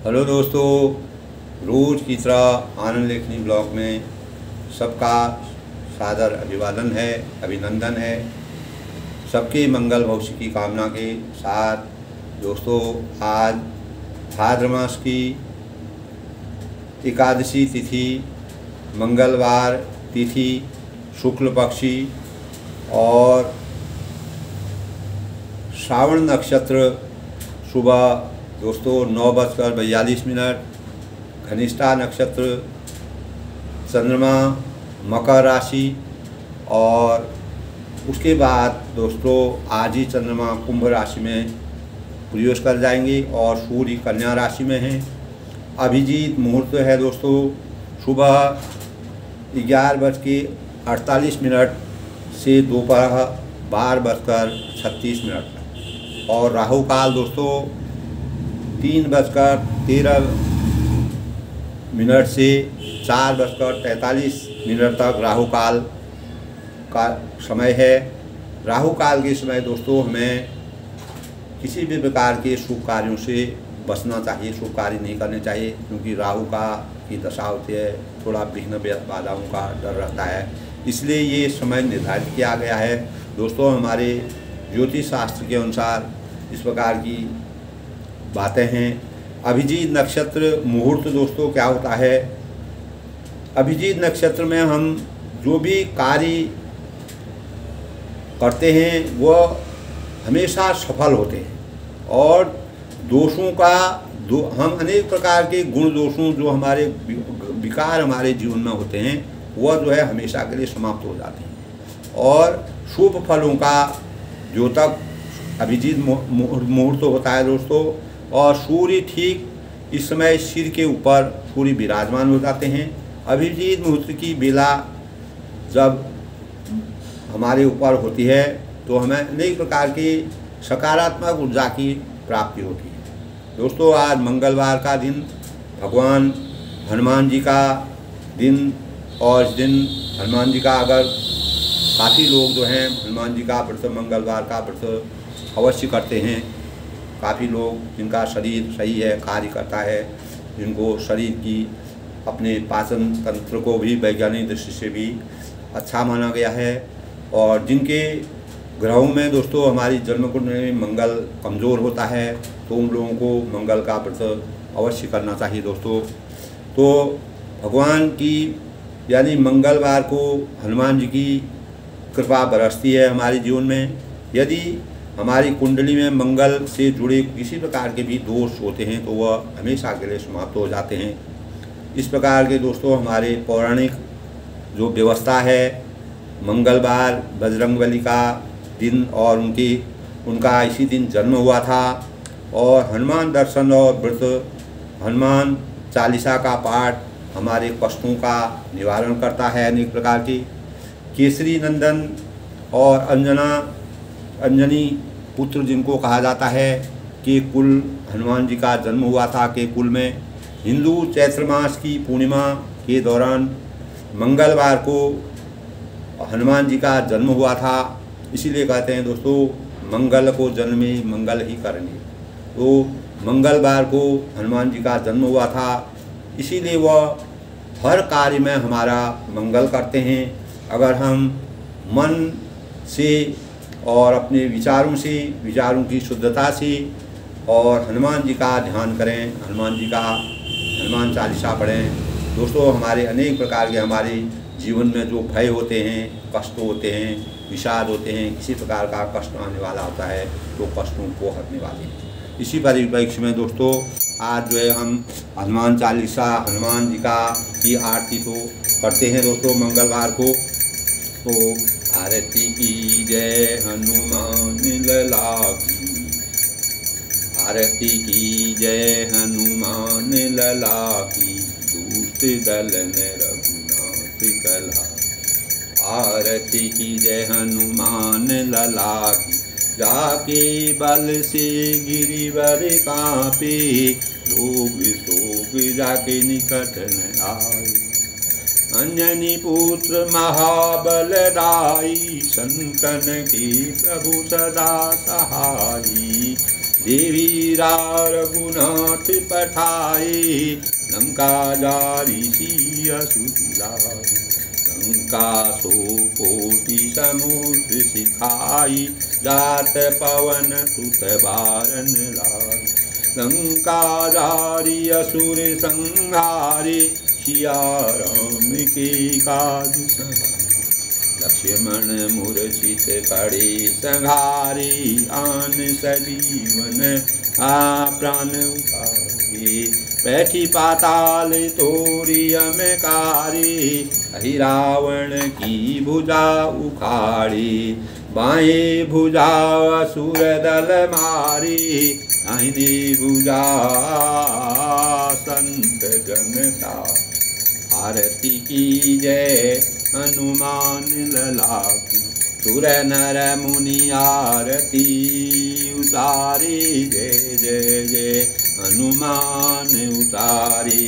Hello दोस्तों, रोज़ की तरह आनंद लेखनी ब्लॉग में सबका सादर अभिवादन है, अभिनंदन है। सबके मंगल भविष्य की कामना के साथ दोस्तों, आज भाद्र मास की एकादशी तिथि, मंगलवार तिथि, शुक्ल पक्षी और श्रावण नक्षत्र सुबह दोस्तों 9:42, घनिष्ठा नक्षत्र, चंद्रमा मकर राशि और उसके बाद दोस्तों आज ही चंद्रमा कुंभ राशि में प्रवेश कर जाएंगे और सूर्य कन्या राशि में हैं। अभिजीत मुहूर्त है दोस्तों सुबह 11:48 से दोपहर 12:36 और राहु काल दोस्तों 3:13 से 4:43 तक राहु काल का समय है। राहु काल के समय दोस्तों हमें किसी भी प्रकार के शुभ कार्यों से बचना चाहिए, शुभ कार्य नहीं करने चाहिए, क्योंकि राहु की दशा होती है, थोड़ा विघ्न बाधाओं का डर रहता है। इसलिए ये समय निर्धारित किया गया है दोस्तों। हमारे ज्योतिष शास्त्र के अनुसार इस प्रकार की बातें हैं। अभिजीत नक्षत्र मुहूर्त दोस्तों क्या होता है? अभिजीत नक्षत्र में हम जो भी कार्य करते हैं वह हमेशा सफल होते हैं और दोषों का हम अनेक प्रकार के गुण दोषों जो हमारे विकार हमारे जीवन में होते हैं वह जो है हमेशा के लिए समाप्त हो जाते हैं और शुभ फलों का जो तक अभिजीत मुहूर्त होता है दोस्तों। और सूर्य ठीक इस समय सिर के ऊपर सूर्य विराजमान हो जाते हैं। अभिजीत मुहूर्त की बेला जब हमारे ऊपर होती है तो हमें अनेक प्रकार की सकारात्मक ऊर्जा की प्राप्ति होती है दोस्तों। आज मंगलवार का दिन, भगवान हनुमान जी का दिन और इस दिन हनुमान जी का अगर काफ़ी लोग जो हैं हनुमान जी का व्रत, मंगलवार का व्रत अवश्य करते हैं। काफ़ी लोग जिनका शरीर सही है, कार्य करता है, जिनको शरीर की अपने पाचन तंत्र को भी वैज्ञानिक दृष्टि से भी अच्छा माना गया है और जिनके ग्रहों में दोस्तों हमारी जन्म कुंडली में मंगल कमज़ोर होता है तो उन लोगों को मंगल का व्रत अवश्य करना चाहिए दोस्तों। तो भगवान की यानी मंगलवार को हनुमान जी की कृपा बरसती है हमारे जीवन में। यदि हमारी कुंडली में मंगल से जुड़े किसी प्रकार के भी दोष होते हैं तो वह हमेशा के लिए समाप्त हो जाते हैं। इस प्रकार के दोस्तों हमारे पौराणिक जो व्यवस्था है, मंगलवार बजरंगबली का दिन और उनका इसी दिन जन्म हुआ था और हनुमान दर्शन और व्रत, हनुमान चालीसा का पाठ हमारे कष्टों का निवारण करता है। अनेक प्रकार की केसरी नंदन और अंजनी पुत्र जिनको कहा जाता है कि कुल हनुमान जी का जन्म हुआ था के कुल में। हिंदू चैत्र मास की पूर्णिमा के दौरान मंगलवार को हनुमान जी का जन्म हुआ था, इसीलिए कहते हैं दोस्तों मंगल को जन्मे मंगल ही करेंगे। तो मंगलवार को हनुमान जी का जन्म हुआ था, इसीलिए वह हर कार्य में हमारा मंगल करते हैं। अगर हम मन से और अपने विचारों की शुद्धता से और हनुमान जी का ध्यान करें, हनुमान चालीसा पढ़ें दोस्तों, हमारे अनेक प्रकार के हमारे जीवन में जो भय होते हैं, कष्ट होते हैं, विषाद होते हैं, किसी प्रकार का कष्ट आने वाला होता है तो कष्टों को हटने वाले हैं। इसी परिप्रेक्ष्य में दोस्तों आज जो है हम हनुमान चालीसा, हनुमान जी की आरती तो करते हैं दोस्तों मंगलवार को। तो आरती की जय हनुमान लला की, आरती की जय हनुमान लला की, दूत दलन रघुनाथ कला। आरती की जय हनुमान लला की, जाके बल से गिरिवर कांपे, लोग शोक जाके निकट न आए। अंजनी पुत्र महाबलदाई, संतन की प्रभु सदा सहाई। देवीरा रघुनाथ पठाए, लंका जारी सिया सुदिलाए। लंका सो कोटि समुद्र सिखाई, जात पवन सुत बारन लाई। लंका जारी असुर संहारे, सिया राम के काज सवारे। लक्ष्मण मूर्छित पड़े संहारे, आन सजीवन प्राण उतारे। बैठी पाताल तोरी अमकारे, अहि रावण की भुजा उखाड़े। बाएं भुजा असुर दल मारे, दाहिने भुजा संत जनता। आरती की जय हनुमान लला की, सुर नर मुनि आरती उतारे। जय जय जय हनुमान उतारे।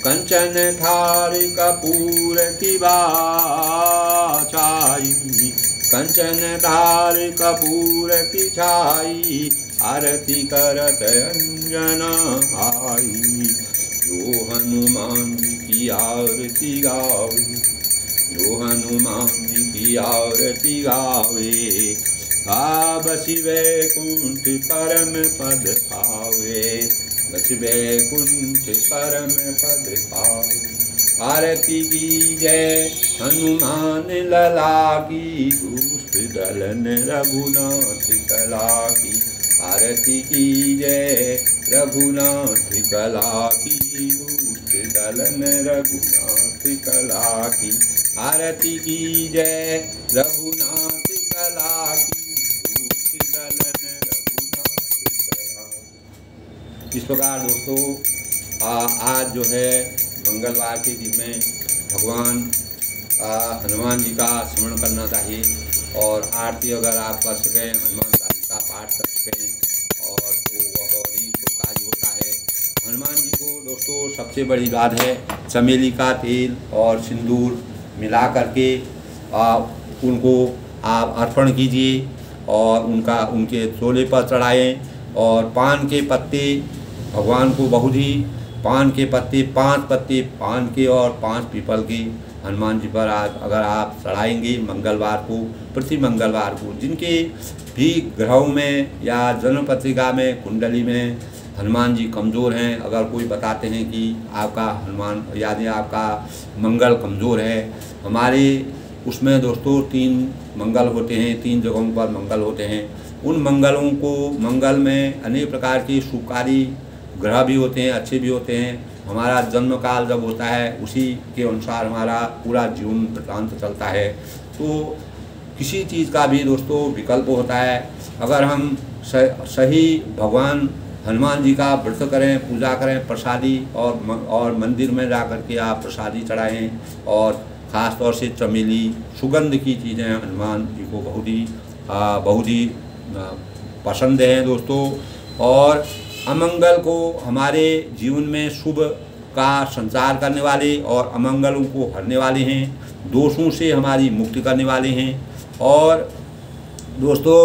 कंचन थार कपूर की छाई, कंचन थार कपूर की छाई। आरती करत अंजना आई, जो हनुमान जी की आरती गावे, जो हनुमान जी की आरती गावे। बसी वैकुंठ परम पद पावे, बसी वैकुंठ परम पद पावे। आरती की जय हनुमान लला की, दुष्ट दलन रघुनाथ कला की। आरती की जय रघुनाथ कला की, दुष्ट दलन रघुनाथ कला की। आरती की जय रघुनाथ कला की, दुष्ट दलन रघुनाथ कला। इस प्रकार दोस्तों आज जो है मंगलवार के दिन में भगवान हनुमान जी का स्मरण करना चाहिए। और आरती अगर आप कर सकें, हनुमान चालीसा पाठ कर सकें और तो वह बहुत ही शुभकारी होता है। हनुमान जी को दोस्तों सबसे बड़ी बात है, चमेली का तेल और सिंदूर मिला करके उनको आप अर्पण कीजिए और उनके चोले पर चढ़ाएं। और पान के पत्ते भगवान को बहुत ही, पान के पत्ते 5 पत्ते पान के और 5 पीपल के हनुमान जी पर अगर आप चढ़ाएंगे मंगलवार को, प्रति मंगलवार को, जिनके भी ग्रहों में या जन्म पत्रिका में कुंडली में हनुमान जी कमज़ोर हैं, अगर कोई बताते हैं कि आपका हनुमान यानी आपका मंगल कमज़ोर है, हमारे उसमें दोस्तों 3 मंगल होते हैं, 3 जगहों पर मंगल होते हैं। उन मंगलों को, मंगल में अनेक प्रकार के शुभकारी ग्रह भी होते हैं, अच्छे भी होते हैं। हमारा जन्म काल जब होता है उसी के अनुसार हमारा पूरा जीवन वृत्तांत चलता है। तो किसी चीज़ का भी दोस्तों विकल्प होता है। अगर हम सही भगवान हनुमान जी का व्रत करें, पूजा करें, प्रसादी और मंदिर में जा कर के आप प्रसादी चढ़ाएं। और ख़ास तौर से चमेली, सुगंध की चीज़ें हनुमान जी को बहुत ही पसंद हैं दोस्तों। और अमंगल को हमारे जीवन में शुभ का संचार करने वाले और अमंगलों को हरने वाले हैं, दोषों से हमारी मुक्ति करने वाले हैं। और दोस्तों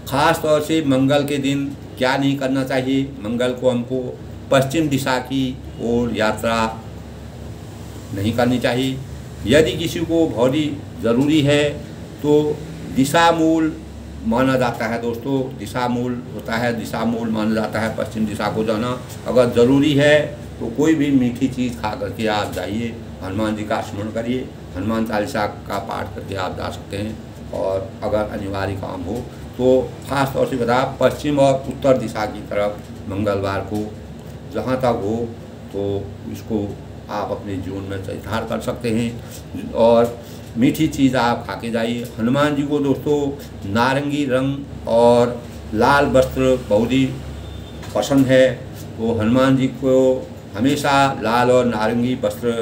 ख़ास तौर से मंगल के दिन क्या नहीं करना चाहिए, मंगल को हमको पश्चिम दिशा की ओर यात्रा नहीं करनी चाहिए। यदि किसी को बहुत ही ज़रूरी है तो दिशा मूल माना जाता है दोस्तों, दिशा मूल होता है, दिशा मूल माना जाता है पश्चिम दिशा को जाना। अगर ज़रूरी है तो कोई भी मीठी चीज़ खा करके आप जाइए, हनुमान जी का स्मरण करिए, हनुमान चालीसा का पाठ करके आप जा सकते हैं। और अगर अनिवार्य काम हो तो ख़ास तौर से बता पश्चिम और उत्तर दिशा की तरफ मंगलवार को जहाँ तक हो तो इसको आप अपने जीवन में चरितार्थ कर सकते हैं। और मीठी चीज़ आप खा के जाइए। हनुमान जी को दोस्तों नारंगी रंग और लाल वस्त्र बहुत ही पसंद है, तो हनुमान जी को हमेशा लाल और नारंगी वस्त्र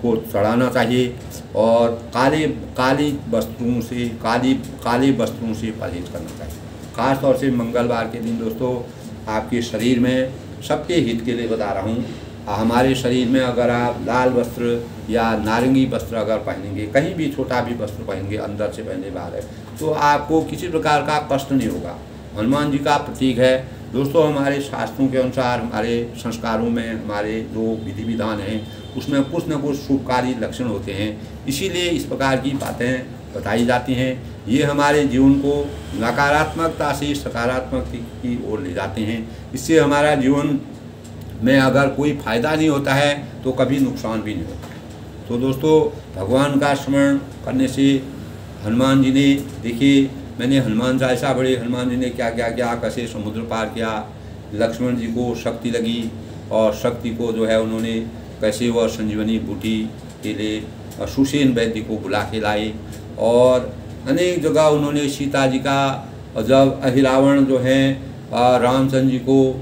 को चढ़ाना चाहिए। और काले वस्त्रों से काले वस्त्रों से परहेज करना चाहिए। ख़ास तौर से मंगलवार के दिन दोस्तों आपके शरीर में, सबके हित के लिए बता रहा हूँ, हमारे शरीर में अगर आप लाल वस्त्र या नारंगी वस्त्र अगर पहनेंगे, कहीं भी छोटा भी वस्त्र पहनेंगे, अंदर से पहने बाहर है, तो आपको किसी प्रकार का कष्ट नहीं होगा। हनुमान जी का प्रतीक है। दोस्तों हमारे शास्त्रों के अनुसार, हमारे संस्कारों में, हमारे जो विधि विधान हैं उसमें कुछ न कुछ शुभकारी लक्षण होते हैं, इसीलिए इस प्रकार की बातें बताई जाती हैं। ये हमारे जीवन को नकारात्मकता से सकारात्मक की ओर ले जाते हैं। इससे हमारा जीवन में अगर कोई फ़ायदा नहीं होता है तो कभी नुकसान भी नहीं होता है। तो दोस्तों भगवान का स्मरण करने से हनुमान जी ने, देखिए मैंने हनुमान चालीसा पढ़ी, हनुमान जी ने क्या क्या किया, कैसे समुद्र पार किया, लक्ष्मण जी को शक्ति लगी और शक्ति को जो है उन्होंने कैसे वह संजीवनी बूटी के लिए सुसेन वैद्य को बुला के लाए, और अनेक जगह उन्होंने सीता जी का, जब अहिरावण जो है रामचंद्र जी को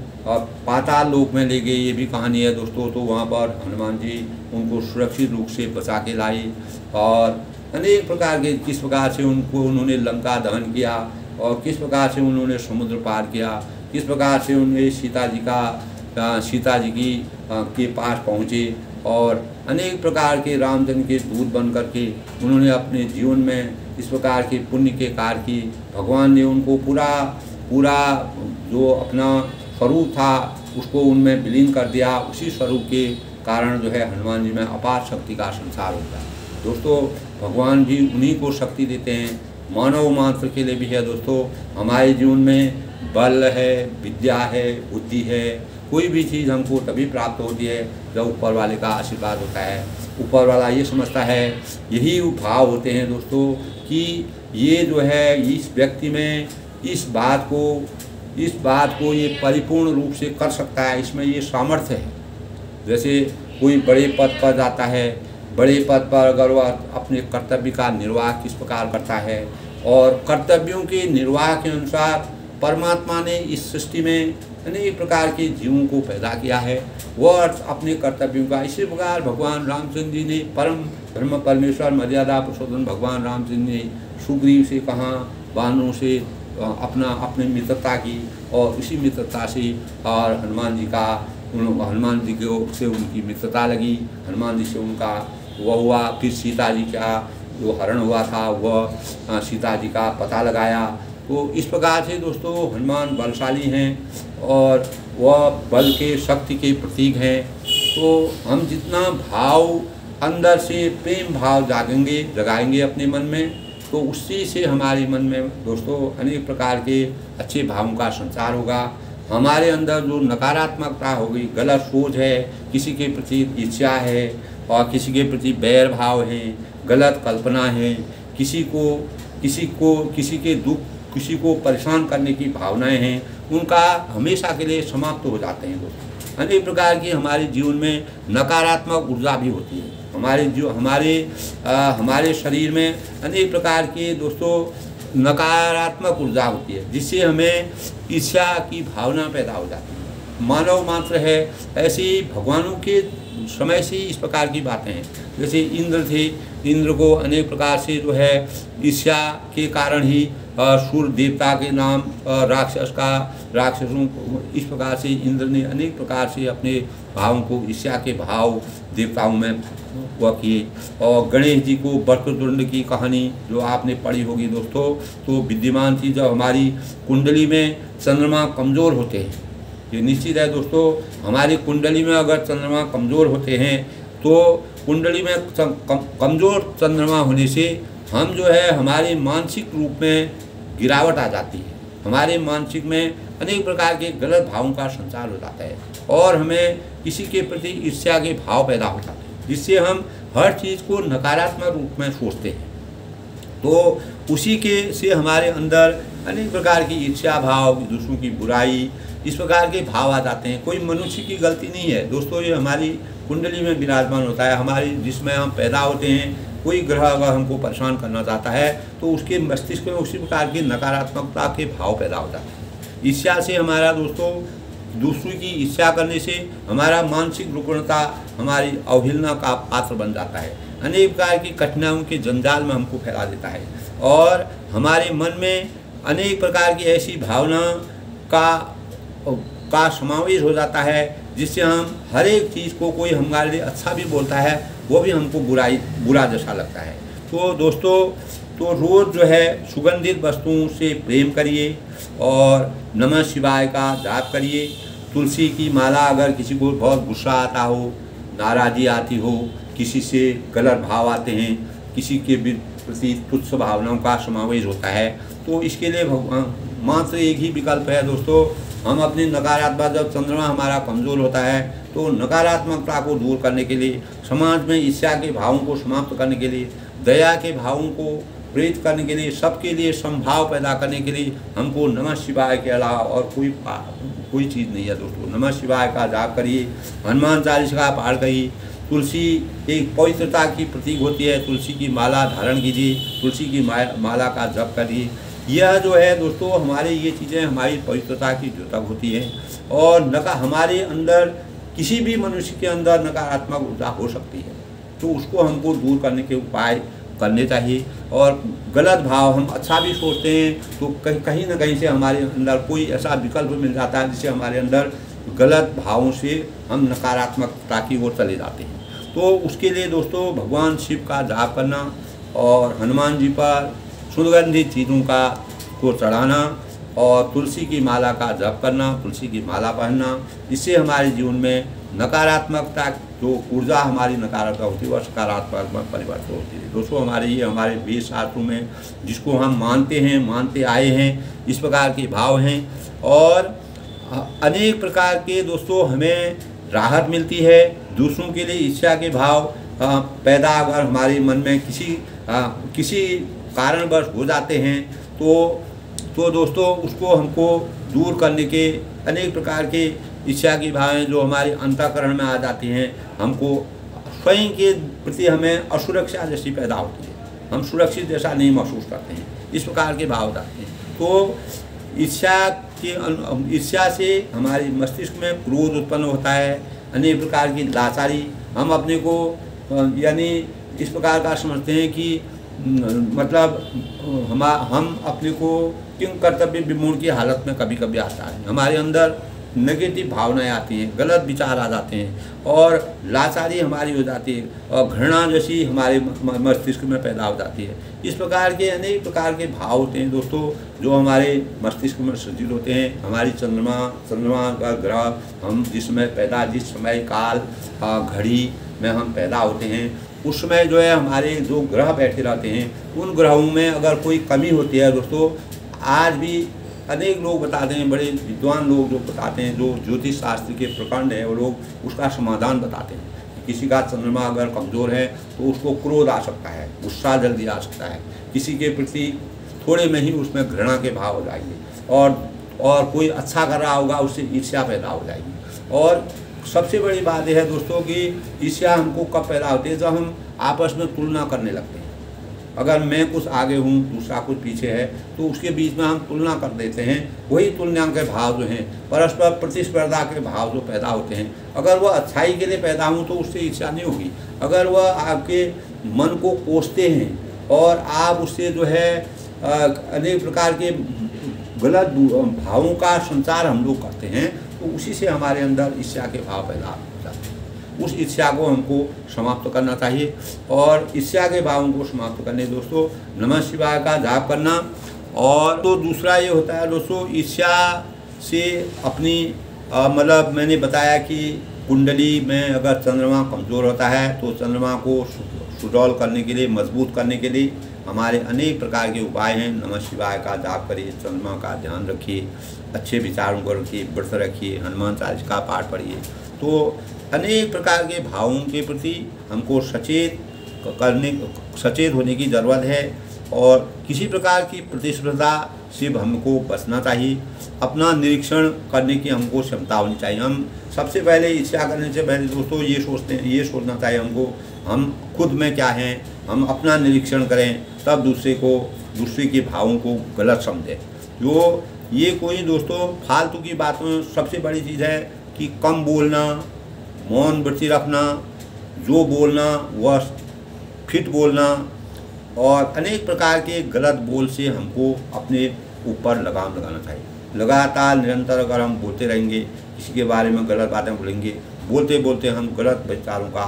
पाताल लोक में ले गए, ये भी कहानी है दोस्तों। तो वहाँ पर हनुमान जी उनको सुरक्षित रूप से बचा के लाए, और अनेक प्रकार के किस प्रकार से उनको उन्होंने लंका दहन किया, और किस प्रकार से उन्होंने समुद्र पार किया, किस प्रकार से उन्होंने सीता जी की के पास पहुँचे, और अनेक प्रकार के रामचंद्र के दूत बन करके उन्होंने अपने जीवन में इस प्रकार के पुण्य के कार्य की। भगवान ने उनको पूरा जो अपना स्वरूप था उसको उनमें विलीन कर दिया। उसी स्वरूप के कारण जो है हनुमान जी में अपार शक्ति का संसार होता है। दोस्तों भगवान भी उन्हीं को शक्ति देते हैं, मानव मात्र के लिए भी है। दोस्तों हमारे जीवन में बल है, विद्या है, बुद्धि है, कोई भी चीज़ हमको तभी प्राप्त होती है जब ऊपर वाले का आशीर्वाद होता है। ऊपर वाला ये समझता है, यही भाव होते हैं दोस्तों कि ये जो है इस व्यक्ति में इस बात को ये परिपूर्ण रूप से कर सकता है, इसमें ये सामर्थ्य है। जैसे कोई बड़े पद पर जाता है, बड़े पद पर अगर वह अपने कर्तव्य का निर्वाह किस प्रकार करता है, और कर्तव्यों के निर्वाह के अनुसार परमात्मा ने इस सृष्टि में अनेक प्रकार के जीवों को पैदा किया है, वह अपने कर्तव्यों का, इसी प्रकार भगवान रामचंद्र जी ने परम ब्रह्म परमेश्वर मर्यादा पुरुषोत्तम भगवान रामचंद्र ने सुग्रीव से कहा, वानरों से अपनी मित्रता की, और इसी मित्रता से और हनुमान जी से उनकी मित्रता लगी, हनुमान जी से उनका वह हुआ। फिर सीता जी का जो हरण हुआ था वह सीता जी का पता लगाया। तो इस प्रकार से दोस्तों हनुमान बलशाली हैं और वह बल के शक्ति के प्रतीक हैं। तो हम जितना भाव अंदर से प्रेम भाव जगाएंगे अपने मन में, तो उसी से हमारे मन में दोस्तों अनेक प्रकार के अच्छे भावों का संचार होगा। हमारे अंदर जो नकारात्मकता होगी, गलत सोच है, किसी के प्रति ईर्ष्या है और किसी के प्रति बैर भाव है, गलत कल्पना है, किसी के दुख, किसी को परेशान करने की भावनाएं हैं, उनका हमेशा के लिए समाप्त हो जाते हैं दोस्तों। अनेक प्रकार की हमारे जीवन में नकारात्मक ऊर्जा भी होती है। हमारे शरीर में अनेक प्रकार के दोस्तों नकारात्मक ऊर्जा होती है, जिससे हमें ईर्ष्या की भावना पैदा हो जाती है। मानव मात्र है, ऐसे ही भगवानों के समय से इस प्रकार की बातें हैं। जैसे इंद्र थे, इंद्र को अनेक प्रकार से जो है ईर्ष्या के कारण ही सूर्य देवता के नाम राक्षसों को, इस प्रकार से इंद्र ने अनेक प्रकार से अपने भावों को, ईर्ष्या के भाव देवताओं में वह किए। और गणेश जी को वक्रतुंड की कहानी जो आपने पढ़ी होगी दोस्तों, तो विद्यमान थी जब हमारी कुंडली में चंद्रमा कमज़ोर होते हैं। ये निश्चित है दोस्तों, हमारी कुंडली में अगर चंद्रमा कमज़ोर होते हैं तो कुंडली में कमज़ोर चंद्रमा होने से हम जो है हमारे मानसिक रूप में गिरावट आ जाती है। हमारे मानसिक में अनेक प्रकार के गलत भावों का संचार हो जाता है और हमें किसी के प्रति ईर्ष्या के भाव पैदा हो जाते हैं, जिससे हम हर चीज़ को नकारात्मक रूप में सोचते हैं। तो उसी के से हमारे अंदर अनेक प्रकार की ईर्ष्या भाव, दूसरों की बुराई, इस प्रकार के भाव आ जाते हैं। कोई मनुष्य की गलती नहीं है दोस्तों, ये हमारी कुंडली में विराजमान होता है। हमारी जिसमें हम पैदा होते हैं, कोई ग्रह अगर हमको परेशान करना चाहता है तो उसके मस्तिष्क में उसी प्रकार की नकारात्मकता के भाव पैदा हो जाते हैं। ईर्ष्या से हमारा दोस्तों, दूसरों की ईर्ष्या करने से हमारा मानसिक रुग्णता, हमारी अवहेलना का पात्र बन जाता है। अनेक प्रकार की कठिनाइयों के जंजाल में हमको फैला देता है और हमारे मन में अनेक प्रकार की ऐसी भावना का समावेश हो जाता है, जिससे हम हर एक चीज़ को, कोई हमारे लिए अच्छा भी बोलता है वो भी हमको बुरा जैसा लगता है। तो दोस्तों, तो रोज़ जो है सुगंधित वस्तुओं से प्रेम करिए और नमः शिवाय का जाप करिए। तुलसी की माला, अगर किसी को बहुत गुस्सा आता हो, नाराज़गी आती हो, किसी से गलत भाव आते हैं, किसी के प्रति तुच्छ भावनाओं का समावेश होता है, तो इसके लिए मात्र एक ही विकल्प है दोस्तों। हम अपनी नकारात्मक, जब चंद्रमा हमारा कमज़ोर होता है तो नकारात्मकता को दूर करने के लिए, समाज में ईर्ष्या के भावों को समाप्त करने के लिए, दया के भावों को प्रेरित करने के लिए, सबके लिए समभाव पैदा करने के लिए हमको नमः शिवाय के अलावा और कोई चीज़ नहीं है दोस्तों। नमः शिवाय का जाप करिए, हनुमान चालीसा का पाठ करिए। तुलसी एक पवित्रता की प्रतीक होती है, तुलसी की माला धारण कीजिए, तुलसी की माला का जप करिए। यह जो है दोस्तों, हमारे ये चीज़ें हमारी पवित्रता की द्योतक होती है। और हमारे अंदर, किसी भी मनुष्य के अंदर नकारात्मक ऊर्जा हो सकती है, तो उसको हमको दूर करने के उपाय करने चाहिए। और गलत भाव, हम अच्छा भी सोचते हैं तो कहीं ना कहीं से हमारे अंदर कोई ऐसा विकल्प मिल जाता है जिससे हमारे अंदर गलत भावों से हम नकारात्मकता की ओर चले जाते हैं। तो उसके लिए दोस्तों भगवान शिव का जाप करना और हनुमान जी पर सुगंधित चीज़ों को चढ़ाना और तुलसी की माला का जप करना, तुलसी की माला पहनना, इससे हमारे जीवन में नकारात्मकता, जो ऊर्जा हमारी नकारात्मक होती है वह सकारात्मक में परिवर्तित होती है। दोस्तों हमारे वेद शास्त्रों में जिसको हम मानते आए हैं, इस प्रकार के भाव हैं और अनेक प्रकार के दोस्तों हमें राहत मिलती है। दूसरों के लिए ईर्ष्या के भाव पैदा अगर हमारे मन में किसी कारणवश हो जाते हैं तो दोस्तों उसको हमको दूर करने के अनेक प्रकार के ईर्ष्या की भावनाएं जो हमारे अंतःकरण में आ जाती हैं, हमको स्वयं के प्रति हमें असुरक्षा जैसी पैदा होती है, हम सुरक्षित जैसा नहीं महसूस करते हैं, इस प्रकार के भाव आते हैं। तो ईर्ष्या से हमारे मस्तिष्क में क्रोध उत्पन्न होता है, अनेक प्रकार की लाचारी, हम अपने को यानी इस प्रकार का समझते हैं कि मतलब हम अपने को किंग कर्तव्य विमूढ़ की हालत में कभी कभी आता है, हमारे अंदर नेगेटिव भावनाएं आती हैं, गलत विचार आ जाते हैं और लाचारी हमारी हो जाती है और घृणा जैसी हमारे मस्तिष्क में पैदा हो जाती है। इस प्रकार के अनेक प्रकार के भाव होते हैं दोस्तों जो हमारे मस्तिष्क में सृजित होते हैं। हमारी चंद्रमा का ग्रह, हम जिस समय काल घड़ी में हम पैदा होते हैं, उस समय जो है हमारे जो ग्रह बैठे रहते हैं, उन ग्रहों में अगर कोई कमी होती है दोस्तों, आज भी अनेक लोग बताते हैं, बड़े विद्वान लोग जो बताते हैं, जो ज्योतिष शास्त्र के प्रखंड है, वो लोग उसका समाधान बताते हैं। किसी का चंद्रमा अगर कमज़ोर है तो उसको क्रोध आ सकता है, गुस्सा जल्दी आ सकता है, किसी के प्रति थोड़े में ही उसमें घृणा के भाव हो जाएंगे और कोई अच्छा कर रहा होगा उससे ईर्ष्या पैदा हो जाएगी। और सबसे बड़ी बात यह है दोस्तों कि ईर्ष्या हमको कब पैदा होती है, जब हम आपस में तुलना करने लगते हैं। अगर मैं कुछ आगे हूँ, दूसरा कुछ पीछे है, तो उसके बीच में हम तुलना कर देते हैं। वही तुलना के भाव जो हैं, परस्पर प्रतिस्पर्धा के भाव जो पैदा होते हैं, अगर वह अच्छाई के लिए पैदा हों तो उससे ईर्ष्या नहीं होगी। अगर वह आपके मन को कोसते हैं और आप उससे जो है अनेक प्रकार के गलत भावों का संचार हम लोग करते हैं, तो उसी से हमारे अंदर ईर्ष्या के भाव पैदा हो जाते हैं। उस ईर्ष्या को हमको समाप्त करना चाहिए और ईर्ष्या के भावों को समाप्त करने दोस्तों नमः शिवाय का जाप करना। और तो दूसरा ये होता है दोस्तों, ईर्ष्या से अपनी मतलब मैंने बताया कि कुंडली में अगर चंद्रमा कमज़ोर होता है तो चंद्रमा को सुडौल करने के लिए, मजबूत करने के लिए हमारे अनेक प्रकार के उपाय हैं। नमः शिवाय का जाप करिए, चंद्रमा का ध्यान रखिए, अच्छे विचारों को रखिए, व्रत रखिए, हनुमान चालीसा का पाठ पढ़िए। तो अनेक प्रकार के भावों के प्रति हमको सचेत होने की ज़रूरत है और किसी प्रकार की प्रतिस्पर्धा से हमको बचना चाहिए। अपना निरीक्षण करने की हमको क्षमता होनी चाहिए। हम सबसे पहले ईर्ष्या करने से पहले दोस्तों ये सोचना चाहिए हमको, हम खुद में क्या हैं, हम अपना निरीक्षण करें, तब दूसरे के भावों को गलत समझें। ये कोई दोस्तों फालतू की बातों, सबसे बड़ी चीज़ है कि कम बोलना, मौन वृत्ति रखना, जो बोलना वह फिट बोलना और अनेक प्रकार के गलत बोल से हमको अपने ऊपर लगाम लगाना चाहिए। लगातार निरंतर अगर हम बोलते रहेंगे, किसी के बारे में गलत बातें बोलेंगे, बोलते बोलते हम गलत विचारों का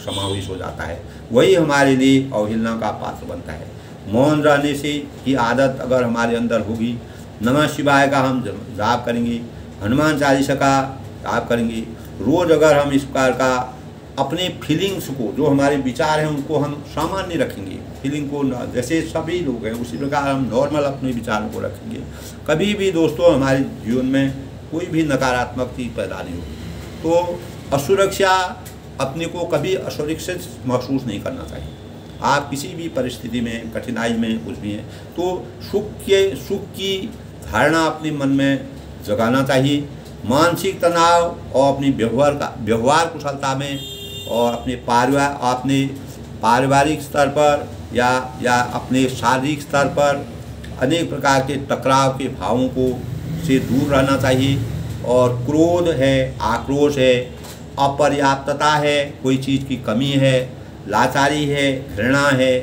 समावेश हो जाता है, वही हमारे लिए अवहेलना का पात्र बनता है। मौन रहने से की आदत अगर हमारे अंदर होगी, नमः शिवाय का हम जाप करेंगे, हनुमान चालीसा का जाप करेंगे, रोज़ अगर हम इस प्रकार का अपने फीलिंग्स को, जो हमारे विचार हैं उनको हम सामान्य रखेंगे, फीलिंग को जैसे सभी लोग हैं उसी प्रकार हम नॉर्मल अपने विचारों को रखेंगे, कभी भी दोस्तों हमारे जीवन में कोई भी नकारात्मक चीज़ पैदा नहीं होगी। तो असुरक्षा, अपने को कभी असुरक्षित महसूस नहीं करना चाहिए। आप किसी भी परिस्थिति में, कठिनाई में कुछ भी हैं तो सुख की धारणा अपने मन में जगाना चाहिए। मानसिक तनाव और अपनी व्यवहार कुशलता में और अपने पारिवारिक स्तर पर या अपने शारीरिक स्तर पर अनेक प्रकार के टकराव के भावों को से दूर रहना चाहिए। और क्रोध है, आक्रोश है, अपर्याप्तता है, कोई चीज़ की कमी है, लाचारी है, घृणा है,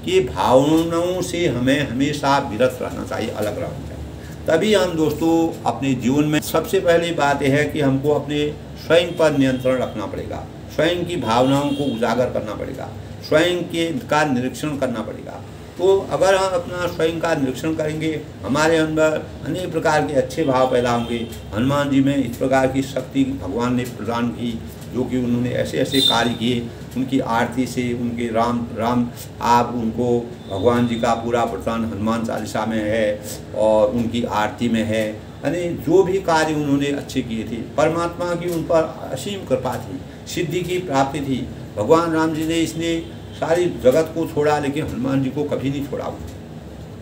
ये भावनाओं से हमें हमेशा विरत रहना चाहिए, अलग रहना चाहिए। तभी हम दोस्तों अपने जीवन में सबसे पहली बात यह है कि हमको अपने स्वयं पर नियंत्रण रखना पड़ेगा, स्वयं की भावनाओं को उजागर करना पड़ेगा, स्वयं का निरीक्षण करना पड़ेगा। तो अगर हम अपना स्वयं का निरीक्षण करेंगे, हमारे अंदर अनेक प्रकार के अच्छे भाव पैदा होंगे। हनुमान जी में इस प्रकार की शक्ति भगवान ने प्रदान की, जो कि उन्होंने ऐसे ऐसे कार्य किए, उनकी आरती से उनके राम आप उनको भगवान जी का पूरा वरदान हनुमान चालीसा में है और उनकी आरती में है। यानी जो भी कार्य उन्होंने अच्छे किए थे, परमात्मा की उन पर असीम कृपा थी, सिद्धि की प्राप्ति थी। भगवान राम जी ने इसने सारी जगत को छोड़ा, लेकिन हनुमान जी को कभी नहीं छोड़ा।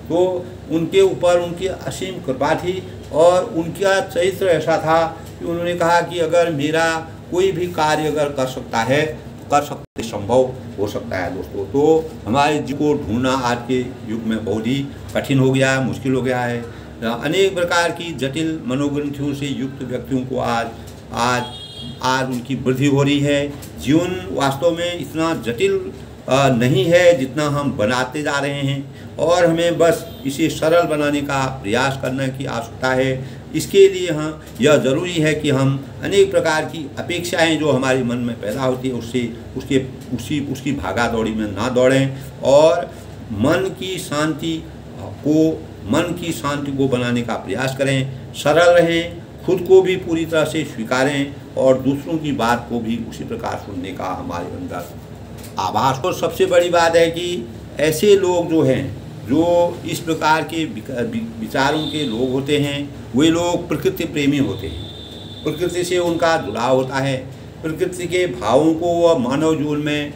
तो उनके ऊपर उनकी असीम कृपा थी और उनका चरित्र ऐसा था कि उन्होंने कहा कि अगर मेरा कोई भी कार्य अगर कर सकता है, कर सकते, संभव हो सकता है दोस्तों। तो हमारे जी को ढूंढना आज के युग में बहुत ही कठिन हो गया है, मुश्किल हो गया है। अनेक प्रकार की जटिल मनोग्रंथियों से युक्त व्यक्तियों को आज उनकी वृद्धि हो रही है। जीवन वास्तव में इतना जटिल नहीं है जितना हम बनाते जा रहे हैं और हमें बस इसे सरल बनाने का प्रयास करने की आवश्यकता है। इसके लिए यह ज़रूरी है कि हम अनेक प्रकार की अपेक्षाएं जो हमारे मन में पैदा होती है उसकी भागा दौड़ी में ना दौड़ें और मन की शांति को बनाने का प्रयास करें, सरल रहें, खुद को भी पूरी तरह से स्वीकारें और दूसरों की बात को भी उसी प्रकार सुनने का हमारे अंदर आभास। और सबसे बड़ी बात है कि ऐसे लोग जो हैं, जो इस प्रकार के विचारों के लोग होते हैं, वे लोग प्रकृति प्रेमी होते हैं। प्रकृति से उनका जुड़ाव होता है, प्रकृति के भावों को वह मानव जीवन में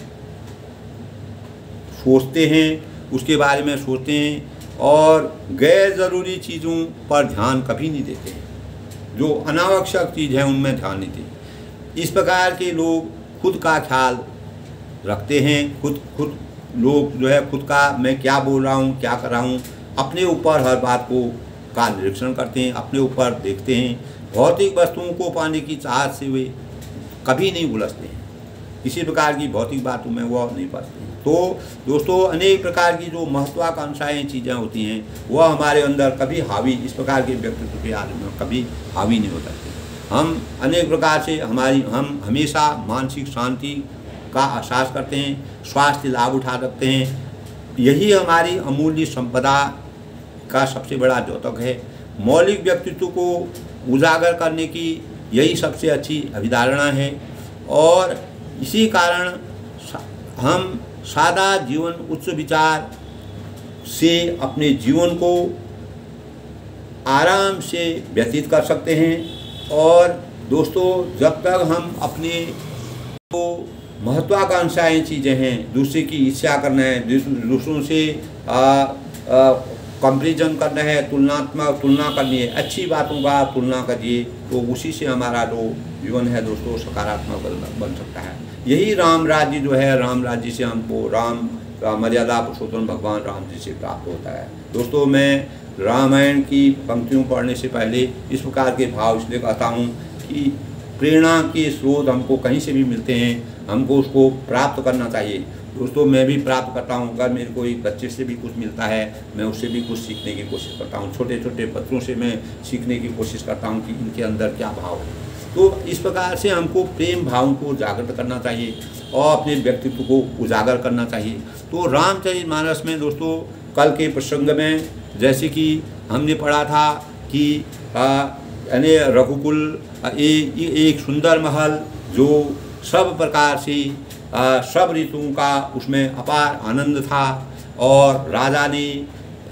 सोचते हैं, उसके बारे में सोचते हैं और गैर ज़रूरी चीज़ों पर ध्यान कभी नहीं देते हैं, जो अनावश्यक चीज़ है उनमें ध्यान नहीं देते। इस प्रकार के लोग खुद का ख्याल रखते हैं, खुद लोग जो है खुद का मैं क्या बोल रहा हूँ, क्या कर रहा हूँ, अपने ऊपर हर बात का निरीक्षण करते हैं, अपने ऊपर देखते हैं। भौतिक वस्तुओं को पाने की चाहत से वे कभी नहीं उलझते हैं, किसी प्रकार की भौतिक बातों में वो नहीं फंसते हैं। तो दोस्तों अनेक प्रकार की जो महत्वाकांक्षाएँ चीज़ें होती हैं वह हमारे अंदर कभी हावी, इस प्रकार के व्यक्तित्व के आदमी में कभी हावी नहीं हो सकते। हम अनेक प्रकार से हम हमेशा मानसिक शांति का एहसास करते हैं, स्वास्थ्य लाभ उठा सकते हैं। यही हमारी अमूल्य संपदा का सबसे बड़ा द्योतक है। मौलिक व्यक्तित्व को उजागर करने की यही सबसे अच्छी अभिधारणा है और इसी कारण हम सादा जीवन, उच्च विचार से अपने जीवन को आराम से व्यतीत कर सकते हैं। और दोस्तों जब तक हम अपने को महत्वाकांक्षाएँ चीज़ें हैं, दूसरे की इच्छा करना है, दूसरों से कंपैरिजन करना है, तुलना करनी है, अच्छी बातों का तुलना करिए, तो उसी से हमारा जो जीवन है दोस्तों सकारात्मक बन सकता है। यही राम राज्य जो है, राम राज्य से हमको राम मर्यादा पुरुषोत्तम भगवान राम जी से प्राप्त होता है। दोस्तों मैं रामायण की पंक्तियों पढ़ने से पहले इस प्रकार के भाव इसलिए कहता हूँ कि प्रेरणा के स्रोत हमको कहीं से भी मिलते हैं, हमको उसको प्राप्त करना चाहिए। दोस्तों मैं भी प्राप्त करता हूँ, अगर मेरे को एक बच्चे से भी कुछ मिलता है मैं उससे भी कुछ सीखने की कोशिश करता हूँ। छोटे छोटे बच्चों से मैं सीखने की कोशिश करता हूँ कि इनके अंदर क्या भाव है। तो इस प्रकार से हमको प्रेम भाव को जागृत करना चाहिए और अपने व्यक्तित्व को उजागर करना चाहिए। तो रामचरितमानस में दोस्तों कल के प्रसंग में जैसे कि हमने पढ़ा था कि यानी रघुकुल एक सुंदर महल जो सब प्रकार से सब ऋतुओं का उसमें अपार आनंद था, और राजा ने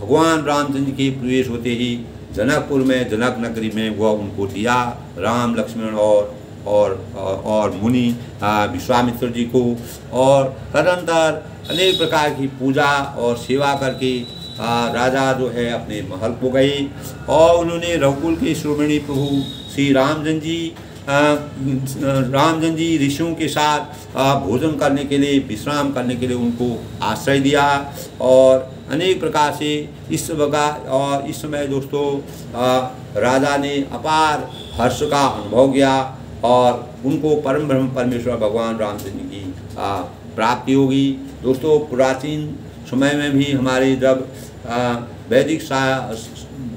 भगवान रामचंद्र के प्रवेश होते ही जनकपुर में जनक नगरी में वह उनको दिया, राम लक्ष्मण और मुनि विश्वामित्र जी को, और तदनंतर अनेक प्रकार की पूजा और सेवा करके राजा जो है अपने महल को गए, और उन्होंने रघुकुल के शिरोमणि प्रभु श्री रामचंद्र जी ऋषियों के साथ भोजन करने के लिए, विश्राम करने के लिए उनको आश्रय दिया, और अनेक प्रकार से इस समय दोस्तों राजा ने अपार हर्ष का अनुभव किया और उनको परम ब्रह्म परमेश्वर भगवान रामचंद्र की प्राप्ति होगी। दोस्तों प्राचीन समय में भी हमारे जब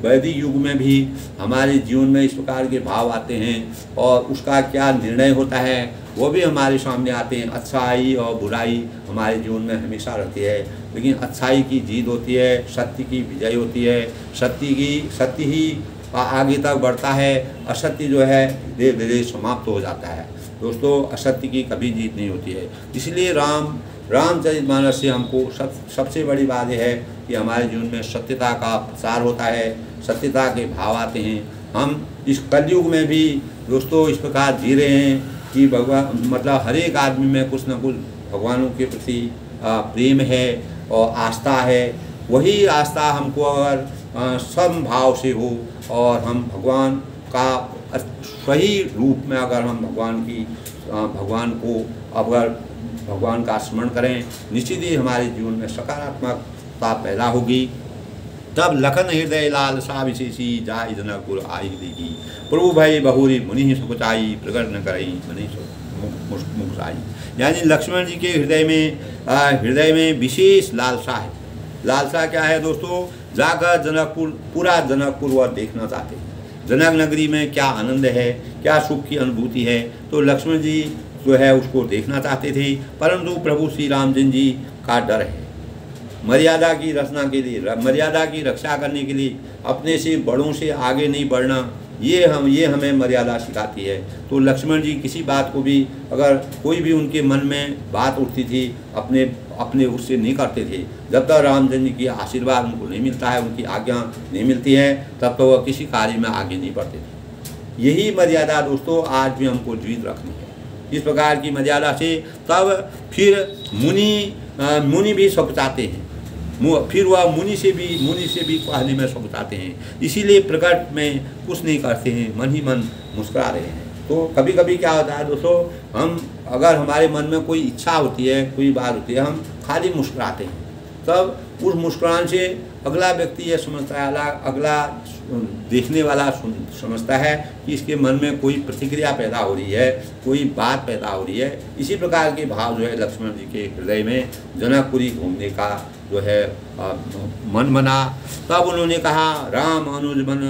वैदिक युग में भी हमारे जीवन में इस प्रकार के भाव आते हैं और उसका क्या निर्णय होता है वो भी हमारे सामने आते हैं। अच्छाई और बुराई हमारे जीवन में हमेशा रहती है, लेकिन अच्छाई की जीत होती है, सत्य की विजय होती है, सत्य ही आगे तक बढ़ता है, असत्य जो है धीरे धीरे समाप्त हो जाता है। दोस्तों असत्य की कभी जीत नहीं होती है। इसलिए रामचरितमानस से हमको सबसे बड़ी बात यह है कि हमारे जीवन में सत्यता का प्रसार होता है, सत्यता के भाव आते हैं। हम इस कलयुग में भी दोस्तों इस प्रकार जी रहे हैं कि भगवान मतलब हर एक आदमी में कुछ न कुछ भगवानों के प्रति प्रेम है और आस्था है। वही आस्था हमको अगर समभाव से हो और हम भगवान का सही रूप में अगर हम भगवान का स्मरण करें, निश्चित ही हमारे जीवन में सकारात्मकता पैदा होगी। तब लखन हृदय लाल सा विशेषी जाय जनकपुर आई देगी, प्रभु भय बहुरी मुनि सुखचाई प्रगट न करई मनि मुखसाई। यानी लक्ष्मण जी के हृदय में विशेष लालसा है। लालसा क्या है दोस्तों? जाकर पूरा जनकपुर वह देखना चाहते हैं। जनक नगरी में क्या आनंद है, क्या सुख की अनुभूति है, तो लक्ष्मण जी जो है उसको देखना चाहते थे। परंतु प्रभु श्री रामचंद्र जी का डर है। मर्यादा की रचना के लिए, मर्यादा की रक्षा करने के लिए अपने से बड़ों से आगे नहीं बढ़ना, ये हमें मर्यादा सिखाती है। तो लक्ष्मण जी किसी बात को भी अगर कोई भी उनके मन में बात उठती थी अपने उससे नहीं करते थे। जब तक रामचंद्र जी की आशीर्वाद उनको नहीं मिलता है, उनकी आज्ञा नहीं मिलती है, तब तो वह किसी कार्य में आगे नहीं बढ़ते थे। यही मर्यादा दोस्तों आज भी हमको जीवित रखनी है। इस प्रकार की मर्यादा से तब फिर मुनि भी सकुचाते हैं, फिर वह मुनि से भी कहने में सकुचाते हैं। इसीलिए प्रकट में कुछ नहीं करते हैं, मन ही मन मुस्कुरा रहे हैं। तो कभी कभी क्या होता है दोस्तों, हम अगर हमारे मन में कोई इच्छा होती है, कोई बात होती है, हम खाली मुस्कुराते हैं। तब उस मुस्कुराने से अगला व्यक्ति यह समझता है, अगला देखने वाला समझता है कि इसके मन में कोई प्रतिक्रिया पैदा हो रही है, कोई बात पैदा हो रही है। इसी प्रकार के भाव जो है लक्ष्मण जी के हृदय में जनकपुरी घूमने का जो है मन बना। तब उन्होंने कहा, राम अनुज मन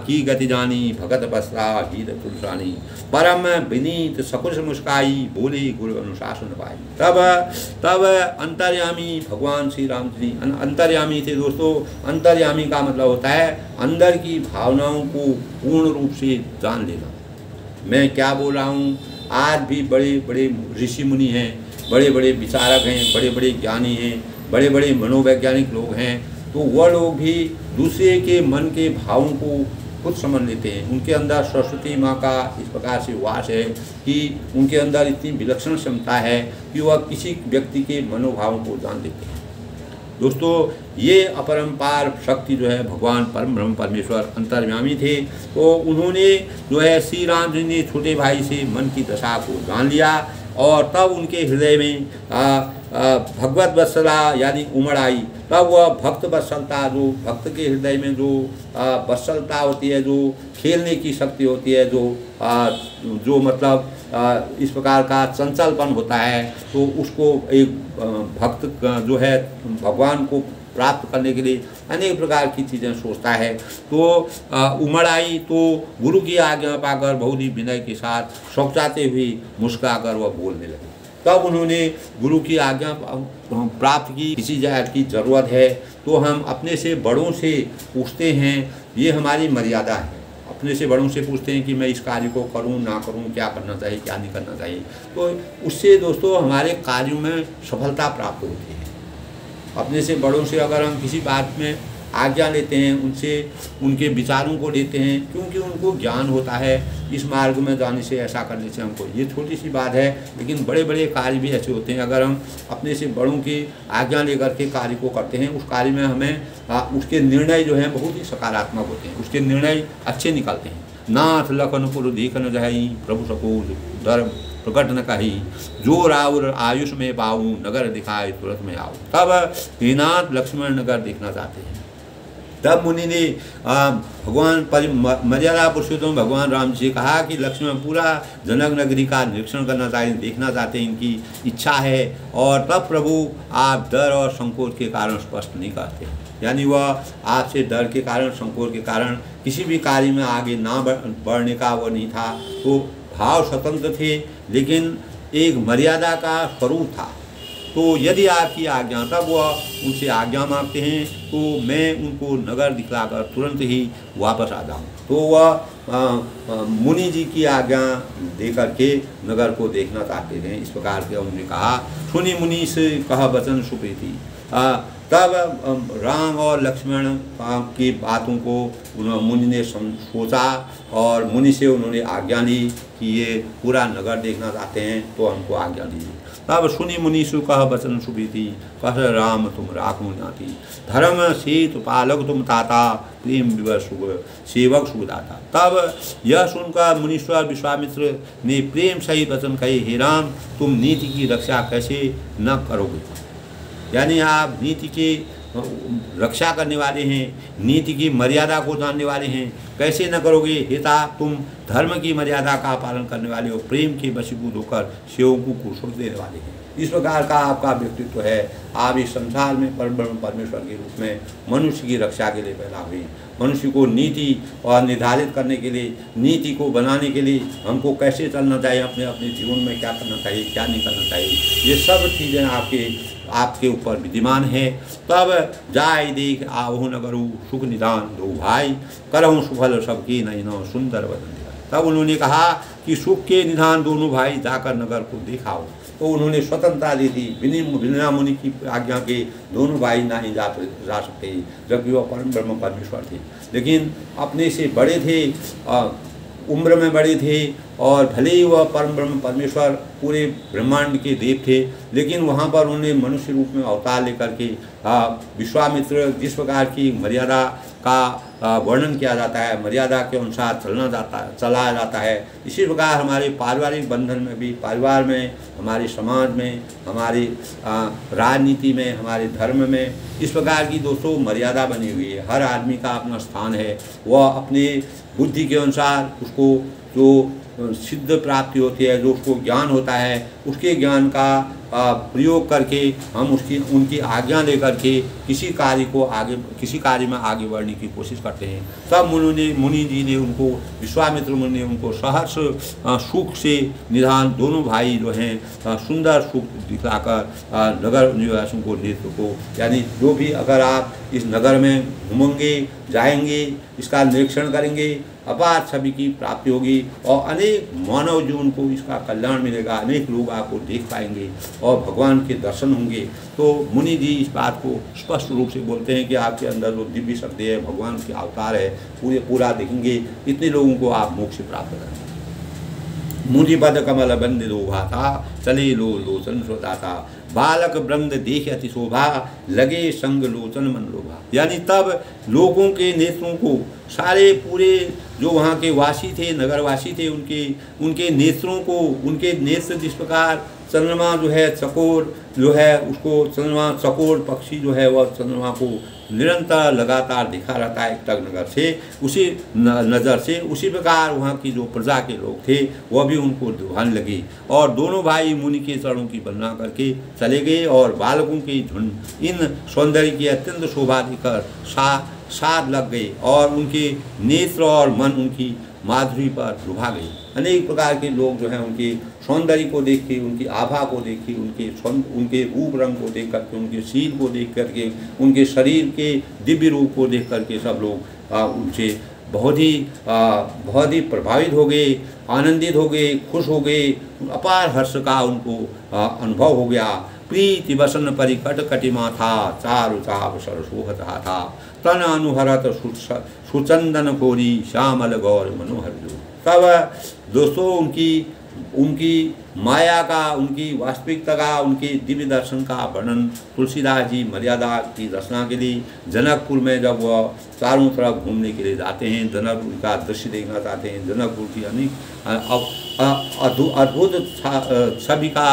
की गति जानी, भगत बसरा हीर तुलसानी, परम विनीत सकुश मुस्काई, बोले गुरु अनुशासन पाई। तब अंतर्यामी भगवान श्री राम जी अंतर्यामी थे दोस्तों। अंतर्यामी का मतलब होता है अंदर की भावनाओं को पूर्ण रूप से जान लेना। मैं क्या बोल रहा हूँ, आज भी बड़े बड़े ऋषि मुनि हैं, बड़े बड़े विचारक हैं, बड़े बड़े ज्ञानी हैं, बड़े बड़े मनोवैज्ञानिक लोग हैं, तो वह लोग भी दूसरे के मन के भावों को खुद समझ लेते हैं। उनके अंदर सरस्वती माँ का इस प्रकार से वास है कि उनके अंदर इतनी विलक्षण क्षमता है कि वह किसी व्यक्ति के मनोभावों को जान लेते हैं। दोस्तों ये अपरंपार शक्ति जो है भगवान परम ब्रह्म परमेश्वर अंतर्यामी थे। तो उन्होंने जो है श्री राम जी ने छोटे भाई से मन की दशा को जान लिया और तब उनके हृदय में भगवत वत्सला यानी उमड़ आई। तब वह भक्त वत्सलता, जो भक्त के हृदय में जो वत्सलता होती है, जो खेलने की शक्ति होती है, जो मतलब इस प्रकार का चंचलपन होता है, तो उसको एक भक्त जो है भगवान को प्राप्त करने के लिए अनेक प्रकार की चीज़ें सोचता है। तो उमड़ आई तो गुरु की आज्ञा पाकर बहुत ही विनय के साथ सौंचाते हुए मुस्कुराकर वह बोलने लगे। तब उन्होंने गुरु की आज्ञा प्राप्त की। किसी जात की ज़रूरत है तो हम अपने से बड़ों से पूछते हैं, ये हमारी मर्यादा है। अपने से बड़ों से पूछते हैं कि मैं इस कार्य को करूं ना करूं, क्या करना चाहिए क्या नहीं करना चाहिए। तो उससे दोस्तों हमारे कार्यों में सफलता प्राप्त होती है। अपने से बड़ों से अगर हम किसी बात में आज्ञा लेते हैं, उनसे उनके विचारों को लेते हैं, क्योंकि उनको ज्ञान होता है इस मार्ग में जाने से, ऐसा करने से हमको। ये छोटी सी बात है, लेकिन बड़े बड़े कार्य भी ऐसे होते हैं। अगर हम अपने से बड़ों की आज्ञा लेकर के कार्य को करते हैं, उस कार्य में हमें उसके निर्णय जो हैं बहुत ही सकारात्मक होते हैं, उसके निर्णय अच्छे निकलते हैं। नाथ लखनपुर देखन जहई प्रभु सकोज धर्म प्रकट न कही, जो राउर आयुष में पाऊँ नगर दिखाए तुरंत में आऊँ। तब हे नाथ लक्ष्मण नगर देखना चाहते हैं। तब मुनि ने भगवान मर्यादा पुरुषोत्तम भगवान राम जी से कहा कि लक्ष्मण पूरा जनक नगरी का निरीक्षण करना चाहिए, देखना चाहते हैं, इनकी इच्छा है। और तब प्रभु आप डर और संकोच के कारण स्पष्ट नहीं करते, यानी वह आपसे डर के कारण संकोच के कारण किसी भी कार्य में आगे ना बढ़ने का वो नहीं था। तो भाव स्वतंत्र थे, लेकिन एक मर्यादा का स्वरूप था। तो यदि आपकी आज्ञा, तब वह उनसे आज्ञा मांगते हैं तो मैं उनको नगर दिखलाकर तुरंत ही वापस आ जाऊँ। तो वह मुनि जी की आज्ञा दे करके नगर को देखना चाहते थे। इस प्रकार के उन्होंने कहा, सुनी मुनि से कहा वचन सुप्रीति। तब राम और लक्ष्मण की बातों को मुनि ने सोचा और मुनि से उन्होंने आज्ञा ली कि ये पूरा नगर देखना चाहते हैं तो हमको आज्ञा दीजिए। तब सुनी मुनि सु कह वचन सुप्रीति, कह राम तुम राखो नाती, धर्म शीत पालक तुम ताता, प्रेम विवर शुभ सेवक शुभदाता। तब यह सुनकर मुनीश्वर विश्वामित्र ने प्रेम सहित वचन कहे, हे राम तुम नीति की रक्षा कैसे न करोगे, यानी आप नीति के रक्षा करने वाले हैं, नीति की मर्यादा को जानने वाले हैं, कैसे न करोगे हिता, तुम धर्म की मर्यादा का पालन करने वाले हो, प्रेम के वशीभूत होकर सेवकों को सुख देने वाले हैं। इस प्रकार का आपका व्यक्तित्व है। आप इस संसार में परब्रह्म परमेश्वर के रूप में मनुष्य की रक्षा के लिए पैदा हुए। मनुष्य को नीति और निर्धारित करने के लिए, नीति को बनाने के लिए हमको कैसे चलना चाहिए, अपने अपने जीवन में क्या करना चाहिए क्या नहीं करना चाहिए, ये सब चीज़ें आपके ऊपर विद्यमान है। तब जाय देख आवो न करूँ सुख निदान दो भाई, करहूँ सुफल सबकी नहीं न सुंदर वदन। तब उन्होंने कहा कि सुख के निधान दोनों भाई जाकर नगर को दिखाओ। तो उन्होंने स्वतंत्रता दी थी, बिना मुनि की आज्ञा के दोनों भाई ना ही जा सकते, जबकि वह परम ब्रह्म परमेश्वर थे। लेकिन अपने से बड़े थे, उम्र में बड़े थे, और भले ही वह परम ब्रह्म परमेश्वर पूरे ब्रह्मांड के देव थे, लेकिन वहाँ पर उन्हें मनुष्य रूप में अवतार लेकर के विश्वामित्र जिस प्रकार की मर्यादा का वर्णन किया जाता है, मर्यादा के अनुसार चलाया जाता है, इसी प्रकार हमारे पारिवारिक बंधन में भी, परिवार में, हमारे समाज में, हमारी राजनीति में, हमारे धर्म में इस प्रकार की दोस्तों मर्यादा बनी हुई है। हर आदमी का अपना स्थान है, वह अपने बुद्धि के अनुसार उसको जो सिद्ध प्राप्ति होती है, जो उसको ज्ञान होता है, उसके ज्ञान का प्रयोग करके हम उनकी आज्ञा लेकर के किसी कार्य में आगे बढ़ने की कोशिश करते हैं। तब मुनि जी ने उनको, विश्वामित्र मुनि ने उनको सहर्ष सुख से निधान दोनों भाई जो हैं सुंदर सुख दिखलाकर नगर निवासियों को नेत्र को, यानी जो भी अगर आप इस नगर में घूमेंगे, जाएंगे, इसका निरीक्षण करेंगे, अपार छवि की प्राप्ति होगी और अनेक मानव जीवन को इसका कल्याण मिलेगा, अनेक लोग आपको देख पाएंगे और भगवान के दर्शन होंगे। तो मुनि जी इस बात को स्पष्ट रूप से बोलते हैं कि आपके अंदर जो दिव्य शक्ति है, भगवान के अवतार है, पूरा देखेंगे, इतने लोगों को आप मोक्ष प्राप्त करेंगे। मुनि पद कमल बंद लोभा था, चले लोचन श्रोता, बालक वृंद देख अति शोभा, लगे संग लोचन मन लोभा। यानी तब लोगों के नेत्रों को, सारे पूरे जो वहाँ के वासी थे, नगरवासी थे, उनके नेत्रों को, उनके नेत्र जिस प्रकार चंद्रमा जो है चकोर जो है उसको, चंद्रमा चकोर पक्षी जो है वह चंद्रमा को निरंतर लगातार दिखा रहता है टक नगर से, उसी नज़र से, उसी प्रकार वहाँ की जो प्रजा के लोग थे वह भी उनको दुहाने लगे और दोनों भाई मुनि के चरणों की वंदना करके चले गए और बालकों के झुंड इन सौंदर्य की अत्यंत शोभा देकर साथ लग गए और उनके नेत्र और मन उनकी माधुरी पर लुभा गई। अनेक प्रकार के लोग जो हैं उनके सौंदर्य को देख के, उनकी आभा को देख के, उनके रूप रंग को देख करके, उनके शील को देख करके, उनके शरीर के दिव्य रूप को देख करके सब लोग उनसे बहुत ही प्रभावित हो गए, आनंदित हो गए, खुश हो गए, अपार हर्ष का उनको अनुभव हो गया। प्रीति वसन परिकट कटिमा था, चारु चाप सरसोहत था, तन अनुहरत सुचंदन कोरी श्यामल गौर मनोहर जो। तब दोस्तों उनकी माया का, उनकी वास्तविकता का, उनके दिव्य दर्शन का वर्णन तुलसीदास जी मर्यादा की रचना के लिए जनकपुर में जब वह चारों तरफ घूमने के लिए जाते हैं, जनकपुर का दृश्य देखना चाहते हैं, जनकपुर की अनेक अद्भुत छवि का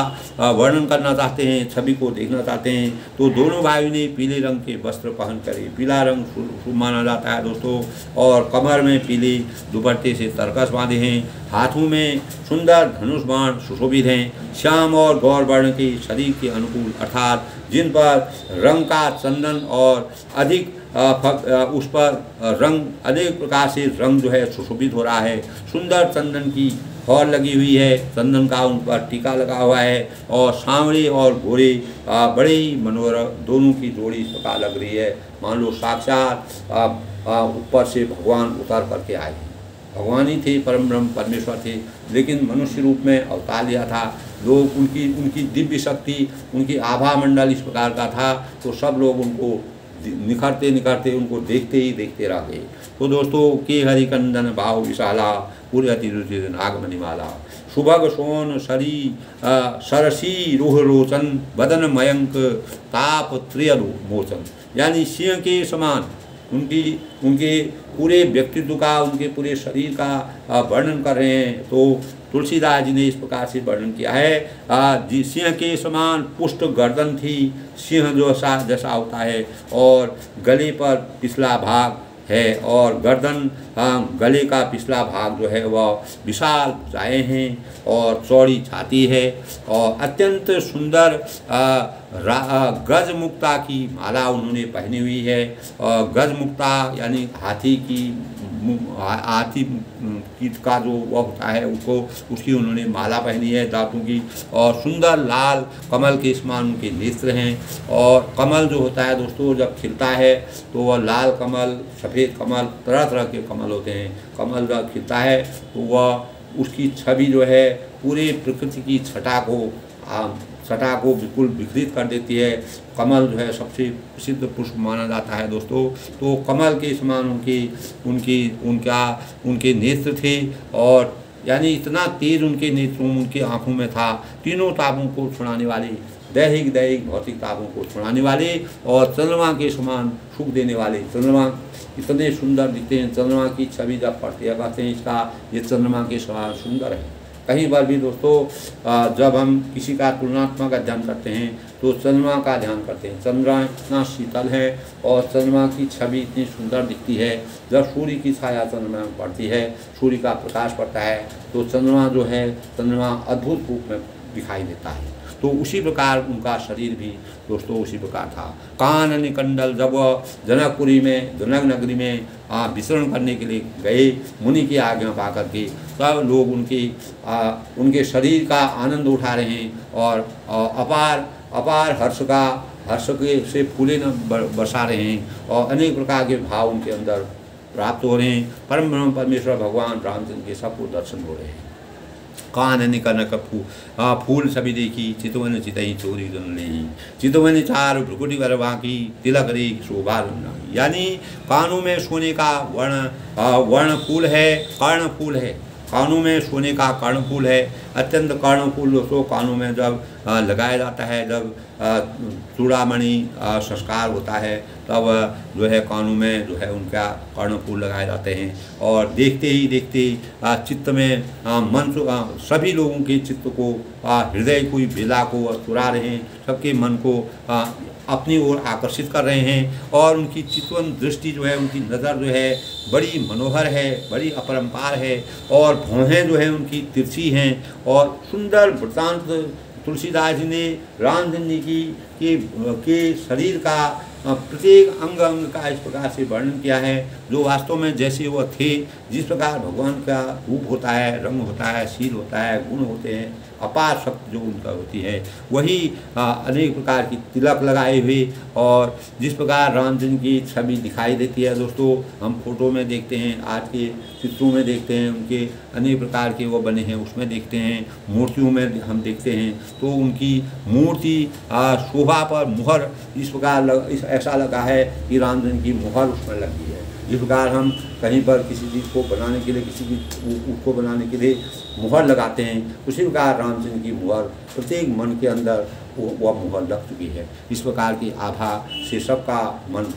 वर्णन करना चाहते हैं, छवि को देखना चाहते हैं, तो दोनों भाइयों ने पीले रंग के वस्त्र पहन कर, पीला रंग शुभ माना जाता है दोस्तों, और कमर में पीले दुपट्टे से तरकस बांधे हैं, हाथों में सुंदर धनुष बाण सुशोभित हैं, श्याम और गौर वर्ण के शरीर के अनुकूल अर्थात जिन पर रंग का चंदन और अधिक उस पर रंग अनेक प्रकार से रंग जो है सुशोभित हो रहा है, सुंदर चंदन की फौर लगी हुई है, चंदन का उन पर टीका लगा हुआ है और सांवरे और गोरे बड़े ही मनोरम दोनों की जोड़ी इस प्रकार लग रही है, मान लो साक्षात ऊपर से भगवान उतर करके आए। भगवान ही थे, परम ब्रह्म परमेश्वर थे, लेकिन मनुष्य रूप में अवतार लिया था। लोग उनकी दिव्य शक्ति, उनकी आभा मंडल इस प्रकार का था, तो सब लोग उनको निखरते निखरते उनको देखते ही देखते रह गए। तो दोस्तों के हरिकंदन भाव विशाला पूरे अतिरुचि नागमणिमाला सुभग सोन सरसी रोह रोचन बदन मयंक ताप त्रिय मोचन, यानी सिंह के समान उनके पूरे व्यक्तित्व का, उनके पूरे शरीर का वर्णन कर रहे हैं। तो तुलसीदास जी ने इस प्रकार से वर्णन किया है, सिंह के समान पुष्ट गर्दन थी, सिंह जो जैसा होता है, और गले पर पिछला भाग है और गर्दन गले का पिछला भाग जो है वह विशाल भुजाएं हैं और चौड़ी छाती है और अत्यंत सुंदर गज मुक्ता की माला उन्होंने पहनी हुई है। और गज मुक्ता यानी हाथी कीट का जो वह होता है उसकी उन्होंने माला पहनी है दांतों की, और सुंदर लाल कमल के समान उनके नेत्र हैं। और कमल जो होता है दोस्तों जब खिलता है तो वह लाल कमल, सफ़ेद कमल, तरह तरह के कमल होते हैं। कमल जब खिलता है तो वह उसकी छवि जो है पूरे प्रकृति की छटा को बिल्कुल विकृत कर देती है। कमल जो है सबसे प्रसिद्ध पुष्प माना जाता है दोस्तों। तो कमल के समान उनके नेत्र थे, और यानी इतना तेज उनके नेत्रों, उनकी आँखों में था, तीनों तापों को छुड़ाने वाले, दैहिक भौतिक तापों को छुड़ाने वाले और चंद्रमा के समान सुख देने वाले। चंद्रमा इतने सुंदर दिखते हैं, चंद्रमा की छवि जब पढ़ते हैं कहते हैं इसका ये चंद्रमा के समान सुंदर है। कहीं बार भी दोस्तों जब हम किसी का तुलनात्मक अध्ययन करते हैं तो चंद्रमा का ध्यान करते हैं। चंद्रमा इतना शीतल है और चंद्रमा की छवि इतनी सुंदर दिखती है। जब सूर्य की छाया चंद्रमा में पड़ती है, सूर्य का प्रकाश पड़ता है, तो चंद्रमा जो है चंद्रमा अद्भुत रूप में दिखाई देता है। तो उसी प्रकार उनका शरीर भी दोस्तों उसी प्रकार था। कान निकंडल जब जनकपुरी में, जनक नगरी में विचरण करने के लिए गए मुनि की आज्ञा पा करके, तब लोग उनके शरीर का आनंद उठा रहे हैं और अपार हर्ष से फूले न बरसा रहे हैं और अनेक प्रकार के भाव उनके अंदर प्राप्त हो रहे हैं। परम ब्रह्म परमेश्वर भगवान रामचंद्र के सबको दर्शन हो रहे हैं। कानन कनक फूल सभी देखी, चितवन चितई चोरी दुन नहीं, चितवन चार भ्रुकुटी वर बाकी, तिलक रे शोभा नहीं। यानी कानों में सोने का वर्ण फूल है, कर्ण फूल है। कानों में सोने का कर्ण फूल है, अत्यंत कर्णफूल उसको कानों में जब लगाया जाता है, जब चूड़ामणि संस्कार होता है तब जो है कानों में जो है उनका कर्णफूल लगाए जाते हैं। और देखते ही देखते चित्त में मन सभी लोगों के चित्त को हृदय कोई बेला को चुरा रहे हैं, सबके मन को अपनी ओर आकर्षित कर रहे हैं। और उनकी चितवन दृष्टि जो है, उनकी नज़र जो है बड़ी मनोहर है, बड़ी अपरंपार है। और भौहें जो है उनकी तिरछी हैं। और सुंदर वृत्तांत तुलसीदास जी ने रामचंद्र जी के शरीर का प्रत्येक अंग अंग का इस प्रकार से वर्णन किया है, जो वास्तव में जैसे वह थे, जिस प्रकार भगवान का रूप होता है, रंग होता है, शील होता है, गुण होते हैं, अपार शक्ति जो उनका होती है, वही अनेक प्रकार की तिलक लगाए हुए और जिस प्रकार रामचंद्र की छवि दिखाई देती है। दोस्तों, हम फोटो में देखते हैं, आज के चित्रों में देखते हैं, उनके अनेक प्रकार के वो बने हैं, उसमें देखते हैं, मूर्तियों में हम देखते हैं, तो उनकी मूर्ति शोभा पर मुहर इस प्रकार ऐसा लगा है कि रामचंद्र की मुहर उसमें लगी है। जिस प्रकार हम कहीं पर किसी चीज़ को बनाने के लिए, किसी की उसको बनाने के लिए मुहर लगाते हैं, उसी प्रकार रामचंद्र की मुहर प्रत्येक मन के अंदर वह मुहर लग चुकी है। इस प्रकार की आभा से सबका मन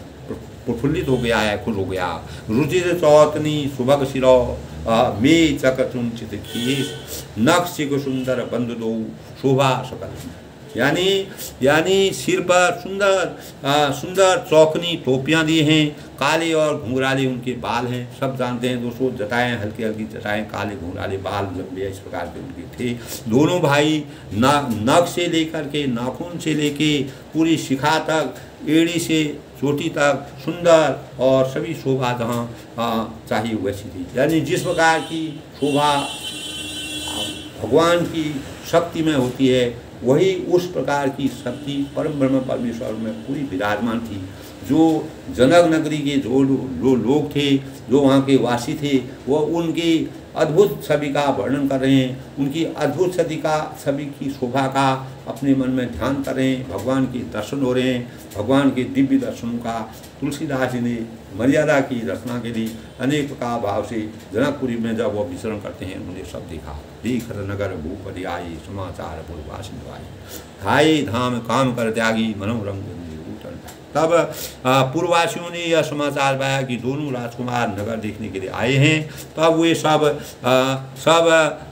प्रफुल्लित हो गया है, खुश हो गया। रुचिर चौतनी सुभग सिरो मे चकचुन चित खीस नक्श सुंदर बंद दो शोभा सकल। यानी सिर पर सुंदर चौकनी टोपियाँ दी हैं, काले और घुंघराले उनके बाल हैं। सब जानते हैं दोस्तों, जटाएं हल्की हल्की जटाएं, काले घुंघराले बाल लंबे इस प्रकार के उनके थे। दोनों भाई नख से लेकर के नाखून से लेके पूरी शिखा तक, एड़ी से चोटी तक सुंदर और सभी शोभा जहाँ चाहिए वैसी थी। यानी जिस प्रकार की शोभा भगवान की शक्ति में होती है, वही उस प्रकार की शक्ति परम ब्रह्म परमेश्वर में पूरी विराजमान थी। जो जनक नगरी के जो लोग थे, जो वहाँ के वासी थे, वो उनकी अद्भुत छवि का वर्णन कर रहे हैं, उनकी अद्भुत छवि की शोभा का अपने मन में ध्यान कर रहे हैं। भगवान के दर्शन हो रहे हैं, भगवान के दिव्य दर्शनों का तुलसीदास जी ने मर्यादा की रचना के लिए अनेक प्रकार भाव से जनकपुरी में जब वो विचरण करते हैं, उन्होंने सब देखा। देखत नगर भूपति आई, समाचार पूर्वासिन आई, हाय धाम काम कर त्यागी मनोरंग। तब पूर्ववासियों ने यह समाचार पाया कि दोनों राजकुमार नगर देखने के लिए आए हैं। तब वे सब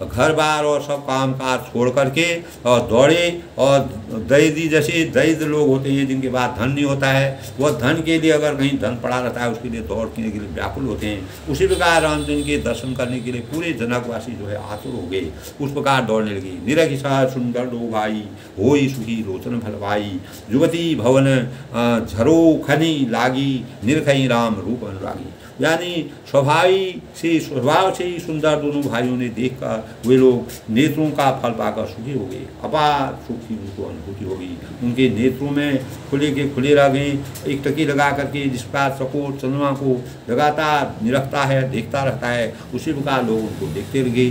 घर बार और सब काम काज छोड़ करके और दौड़े। और दरिद्र लोग होते हैं जिनके पास धन नहीं होता है, वह धन के लिए अगर कहीं धन पड़ा रहता है उसके लिए दौड़ने के लिए व्याकुल होते हैं। उसी प्रकार रामचंद्र के दर्शन करने के लिए पूरे जनकवासी जो है आतुर हो गए, उस प्रकार दौड़ने लगे। निरखिसा सुंदर दो भाई, होई सुखी लोचन भलवाई, युवती भवन झरो खनी लागी, निरखई राम रूप अनुरागी। यानी स्वभाव से ही सुंदर दोनों भाइयों ने देखकर वे लोग नेत्रों का फल पाकर सुखी हो गए, अपार सुख की उनको अनुभूति होगी। उनके नेत्रों में खुले रह गए। एक टकी लगा करके जिस प्रकार चकोर चंद्रमा को लगातार निरखता है, देखता रहता है, उसी प्रकार लोग उनको देखते रह गए।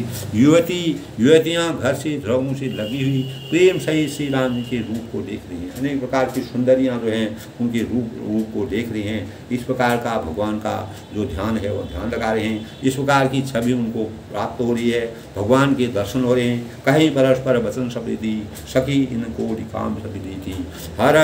युवतियाँ घर से रंगों से लगी हुई प्रेम सहित श्री राम जी के रूप को देख रही हैं। अनेक प्रकार की सुंदरियाँ जो हैं उनके रूप को देख रही हैं। इस प्रकार का भगवान का जो ध्यान है वो ध्यान लगा रहे हैं। इस प्रकार की छवि उनको प्राप्त हो रही है, भगवान के दर्शन हो रहे हैं। कहीं परस्पर वचन सप्रीति सखी इनको काम सप्रीति थी, हर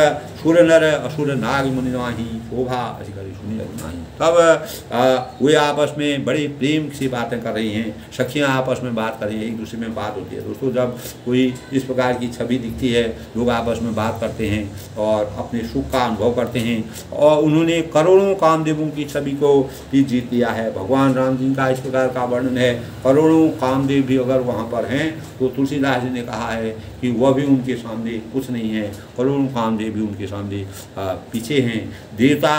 सुर नर असुर नाग मुनि नाही, शोभा अधिकारी सुनी नहीं। तब वे आपस में बड़े प्रेम से बातें कर रही हैं, सखियाँ आपस में बात कर रही हैं, एक दूसरे में बात होती है। दोस्तों, जब कोई इस प्रकार की छवि दिखती है, लोग आपस में बात करते हैं और अपने सुख का अनुभव करते हैं। और उन्होंने करोड़ों कामदेवों की छवि को भी जीत लिया है। भगवान राम जी का इस प्रकार का वर्णन है। करोड़ों कामदेव भी अगर वहाँ पर हैं तो तुलसीदास जी ने कहा है कि वह भी उनके सामने कुछ नहीं है। करोड़ों कामदेव भी उनके सामने पीछे हैं। देवता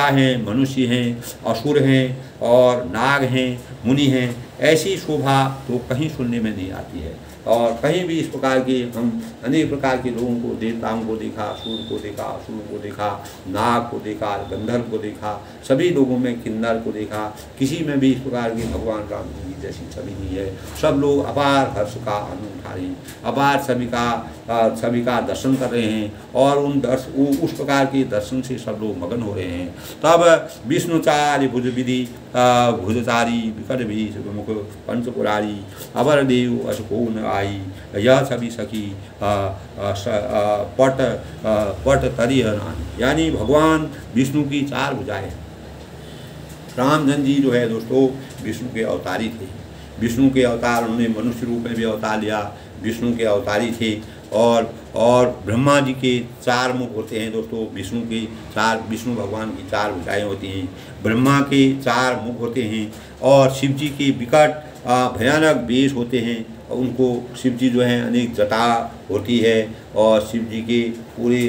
हैं, मनुष्य हैं, असुर हैं और नाग हैं, मुनि हैं। ऐसी शोभा तो कहीं सुनने में नहीं आती है। और कहीं भी इस प्रकार के हम अनेक प्रकार के लोगों को, देवताओं को देखा, सूर्य को देखा, असुरों को देखा, नाग को देखा, गंधर्व को देखा, सभी लोगों में किन्नर को देखा। किसी में भी इस प्रकार की भगवान राम जी जैसी छवि नहीं है। सब लोग अपार हर्ष का आनंद उठा रहे हैं, अपार सभी का दर्शन कर रहे हैं और उस प्रकार के दर्शन से सब लोग मगन हो रहे हैं। तब विष्णुचारी भुज विधि भुजचारी विकट भी मुख पंचपुरारी अवर देव अशको न आई, यह सभी सखी पट तरी नानी। यानी भगवान विष्णु की 4 भुजाएं। रामचंद्र जी जो है दोस्तों विष्णु के अवतारी थे। विष्णु के अवतार, उन्होंने मनुष्य रूप में भी अवतार लिया, विष्णु के अवतारी थे। और ब्रह्मा जी के 4 मुख होते हैं दोस्तों। विष्णु भगवान की 4 भुजाएं होती हैं, ब्रह्मा के 4 मुख होते हैं और शिव जी के विकट भयानक वेश होते हैं। उनको शिव जी जो हैं अनेक जटा होती है और शिव जी के पूरे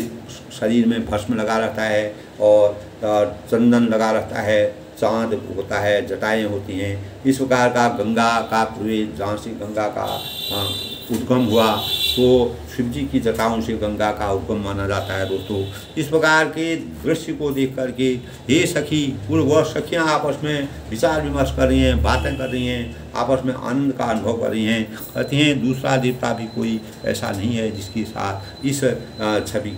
शरीर में भस्म लगा रहता है और चंदन लगा रहता है, चाँद होता है, जटाएं होती हैं। इस प्रकार का गंगा का प्रवेश, जहाँ से गंगा का उद्गम हुआ तो शिव जी की जटाओं से गंगा का उद्गम माना जाता है दोस्तों। इस प्रकार के दृश्य को देख कर के ये सखी वह सखियाँ आपस में विचार विमर्श कर रही हैं, बातें कर रही हैं, आपस में आनंद का अनुभव कर रही हैं। कहती हैं दूसरा देवता भी कोई ऐसा नहीं है जिसके साथ इस छवि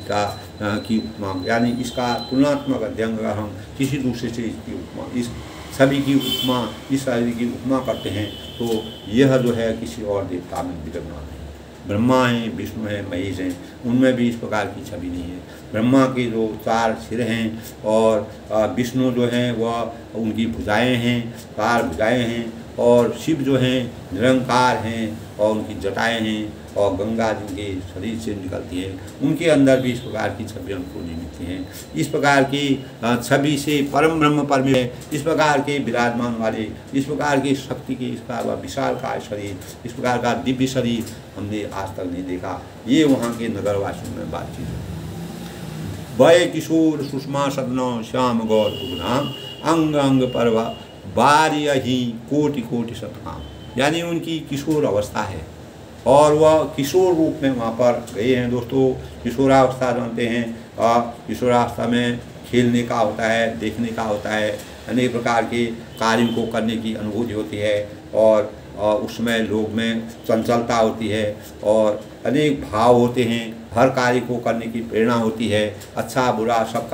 की उपमा, यानी इसका तुलनात्मक अध्ययन अगर हम किसी दूसरे से इसकी उपमा, इस छवि की उपमा, इस छवि की उपमा करते हैं तो यह जो है किसी और देवता में विद्यमान है। ब्रह्मा हैं, विष्णु हैं, महेश हैं, उनमें भी इस प्रकार की छवि नहीं है। ब्रह्मा के जो 4 सिर हैं और विष्णु जो हैं वह उनकी भुजाएं हैं, 4 भुजाएं हैं और शिव जो हैं निरंकार हैं और उनकी जटाएं हैं और गंगा जिनके शरीर से निकलती है उनके अंदर भी इस प्रकार की छवि हमको नहीं मिलती हैं। इस प्रकार की छवि से परम ब्रह्म परमेश्वर इस प्रकार के विराजमान वाले, इस प्रकार की शक्ति के, इस प्रकार का विशालकाय शरीर, इस प्रकार का दिव्य शरीर हमने आज तक नहीं देखा। ये वहाँ के नगरवासियों में बातचीत है। वय किशोर सुषमा सदनो श्याम गौर उग्नाम अंग अंग पर्वा बार्यही कोटि कोटि शतकाम। यानी उनकी किशोर अवस्था है और वह किशोर रूप में वहाँ पर गए हैं दोस्तों। किशोरावस्था जानते हैं, किशोरावस्था में खेलने का होता है, देखने का होता है, अनेक प्रकार के कार्यों को करने की अनुभूति होती है और उसमें लोग में चंचलता होती है और अनेक भाव होते हैं। हर कार्य को करने की प्रेरणा होती है, अच्छा बुरा सब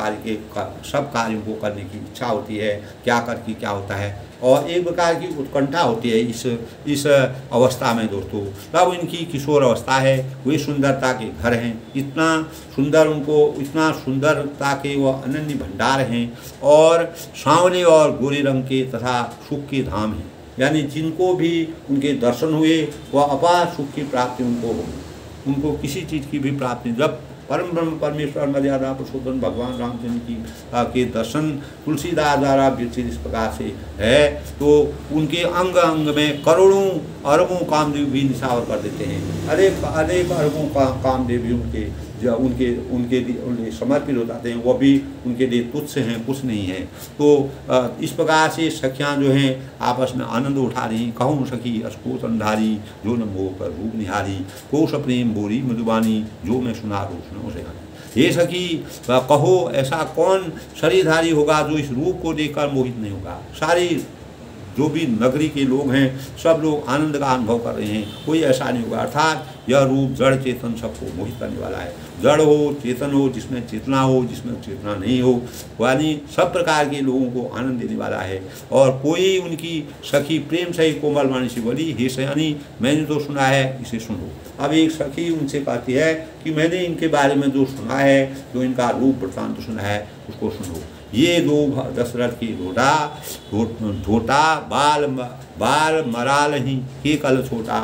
कार्यों को करने की इच्छा होती है, क्या करके क्या होता है और एक प्रकार की उत्कंठा होती है इस अवस्था में दोस्तों। तब इनकी किशोर अवस्था है, वे सुंदरता के घर हैं, इतना सुंदर उनको, इतना सुंदरता के वह अनन्य भंडार हैं और सांवले और गोरे रंग के तथा सुख के धाम हैं। यानी जिनको भी उनके दर्शन हुए वह अपार सुख की प्राप्ति उनको होगी, उनको किसी चीज़ की भी प्राप्ति। जब परम ब्रह्म परमेश्वर मर्यादा पुरुषोत्तम भगवान रामचंद्र की के दर्शन तुलसीदास द्वारा विरचित इस प्रकार से है तो उनके अंग अंग में करोड़ों अरबों कामदेव भी निशावर कर देते हैं। अनेक अरबों कामदेव भी उनके लिए समर्पित हो जाते हैं, वह भी उनके लिए तुच्छ हैं, कुछ नहीं है। तो इस प्रकार से सखियाँ जो हैं आपस में आनंद उठा रही। कहूँ सखी अस्कोत अंधारी जो न मोह कर रूप निहारी, कोश प्रेम बोरी मधुबानी जो मैं सुना रोशनों से हारी। ये सखी कहो ऐसा कौन शरीरधारी होगा जो इस रूप को देखकर मोहित नहीं होगा। सारी जो भी नगरी के लोग हैं सब लोग आनंद का अनुभव कर रहे हैं, कोई ऐसा नहीं होगा। अर्थात यह रूप जड़ चेतन सबको मोहित करने वाला है। जड़ हो, चेतन हो, जिसमें चेतना हो, जिसमें चेतना नहीं हो, यानी सब प्रकार के लोगों को आनंद देने वाला है। और कोई उनकी सखी प्रेम से ही कोमल वाणी से बोली, हे सयानी मैंने तो सुना है, इसे सुनो। अब एक सखी उनसे कहती है कि मैंने इनके बारे में जो सुना है, जो इनका रूप वृत्तांत सुना है उसको सुनो। ये 2 दशरथ की ढोटा बाल मराल ही के कल छोटा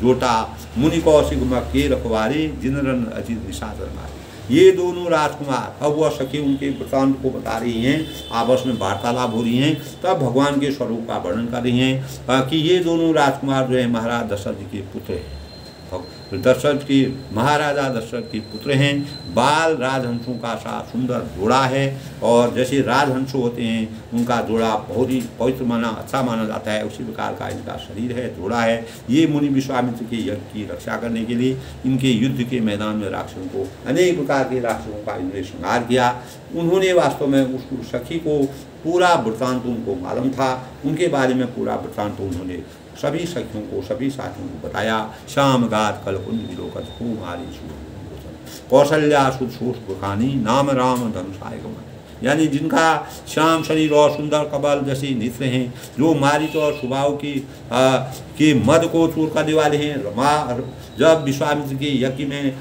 जोटा मुनि कौशिक के रखवारे जिनरन अजित निशाचर मारे। ये दोनों राजकुमार, अब वह सखी उनके वृत्तांत को बता रही हैं, आपस में वार्तालाप हो रही हैं, तब भगवान के स्वरूप का वर्णन कर रही हैं कि ये दोनों राजकुमार जो है महाराज दशरथ जी के पुत्र हैं। दशरथ की महाराजा दशरथ के पुत्र हैं। बाल राजहंसों का सा सुंदर जोड़ा है और जैसे राजहंस होते हैं उनका जोड़ा बहुत ही पवित्र अच्छा माना जाता है, उसी प्रकार का इनका शरीर है, जोड़ा है। ये मुनि विश्वामित्र के यज्ञ की रक्षा करने के लिए इनके युद्ध के मैदान में राक्षसों को, अनेक प्रकार के राक्षसों का इन्होंने संहार किया। उन्होंने वास्तव में उस सखी को पूरा वृत्तांत उनको मालूम था, उनके बारे में पूरा वृत्तांत उन्होंने सभी सखियों को, सभी साथियों को बताया। श्याम गात कल कुंज विलोकत कुमारी कौशल्या सुखानी नाम राम धनुषाय गमन। यानी जिनका श्याम शरीर और सुंदर कबल जैसे नेत्र हैं, जो मारिच और सुबाहु के मद को चूर करने वाले हैं। जब विश्वामित्र के यज्ञ में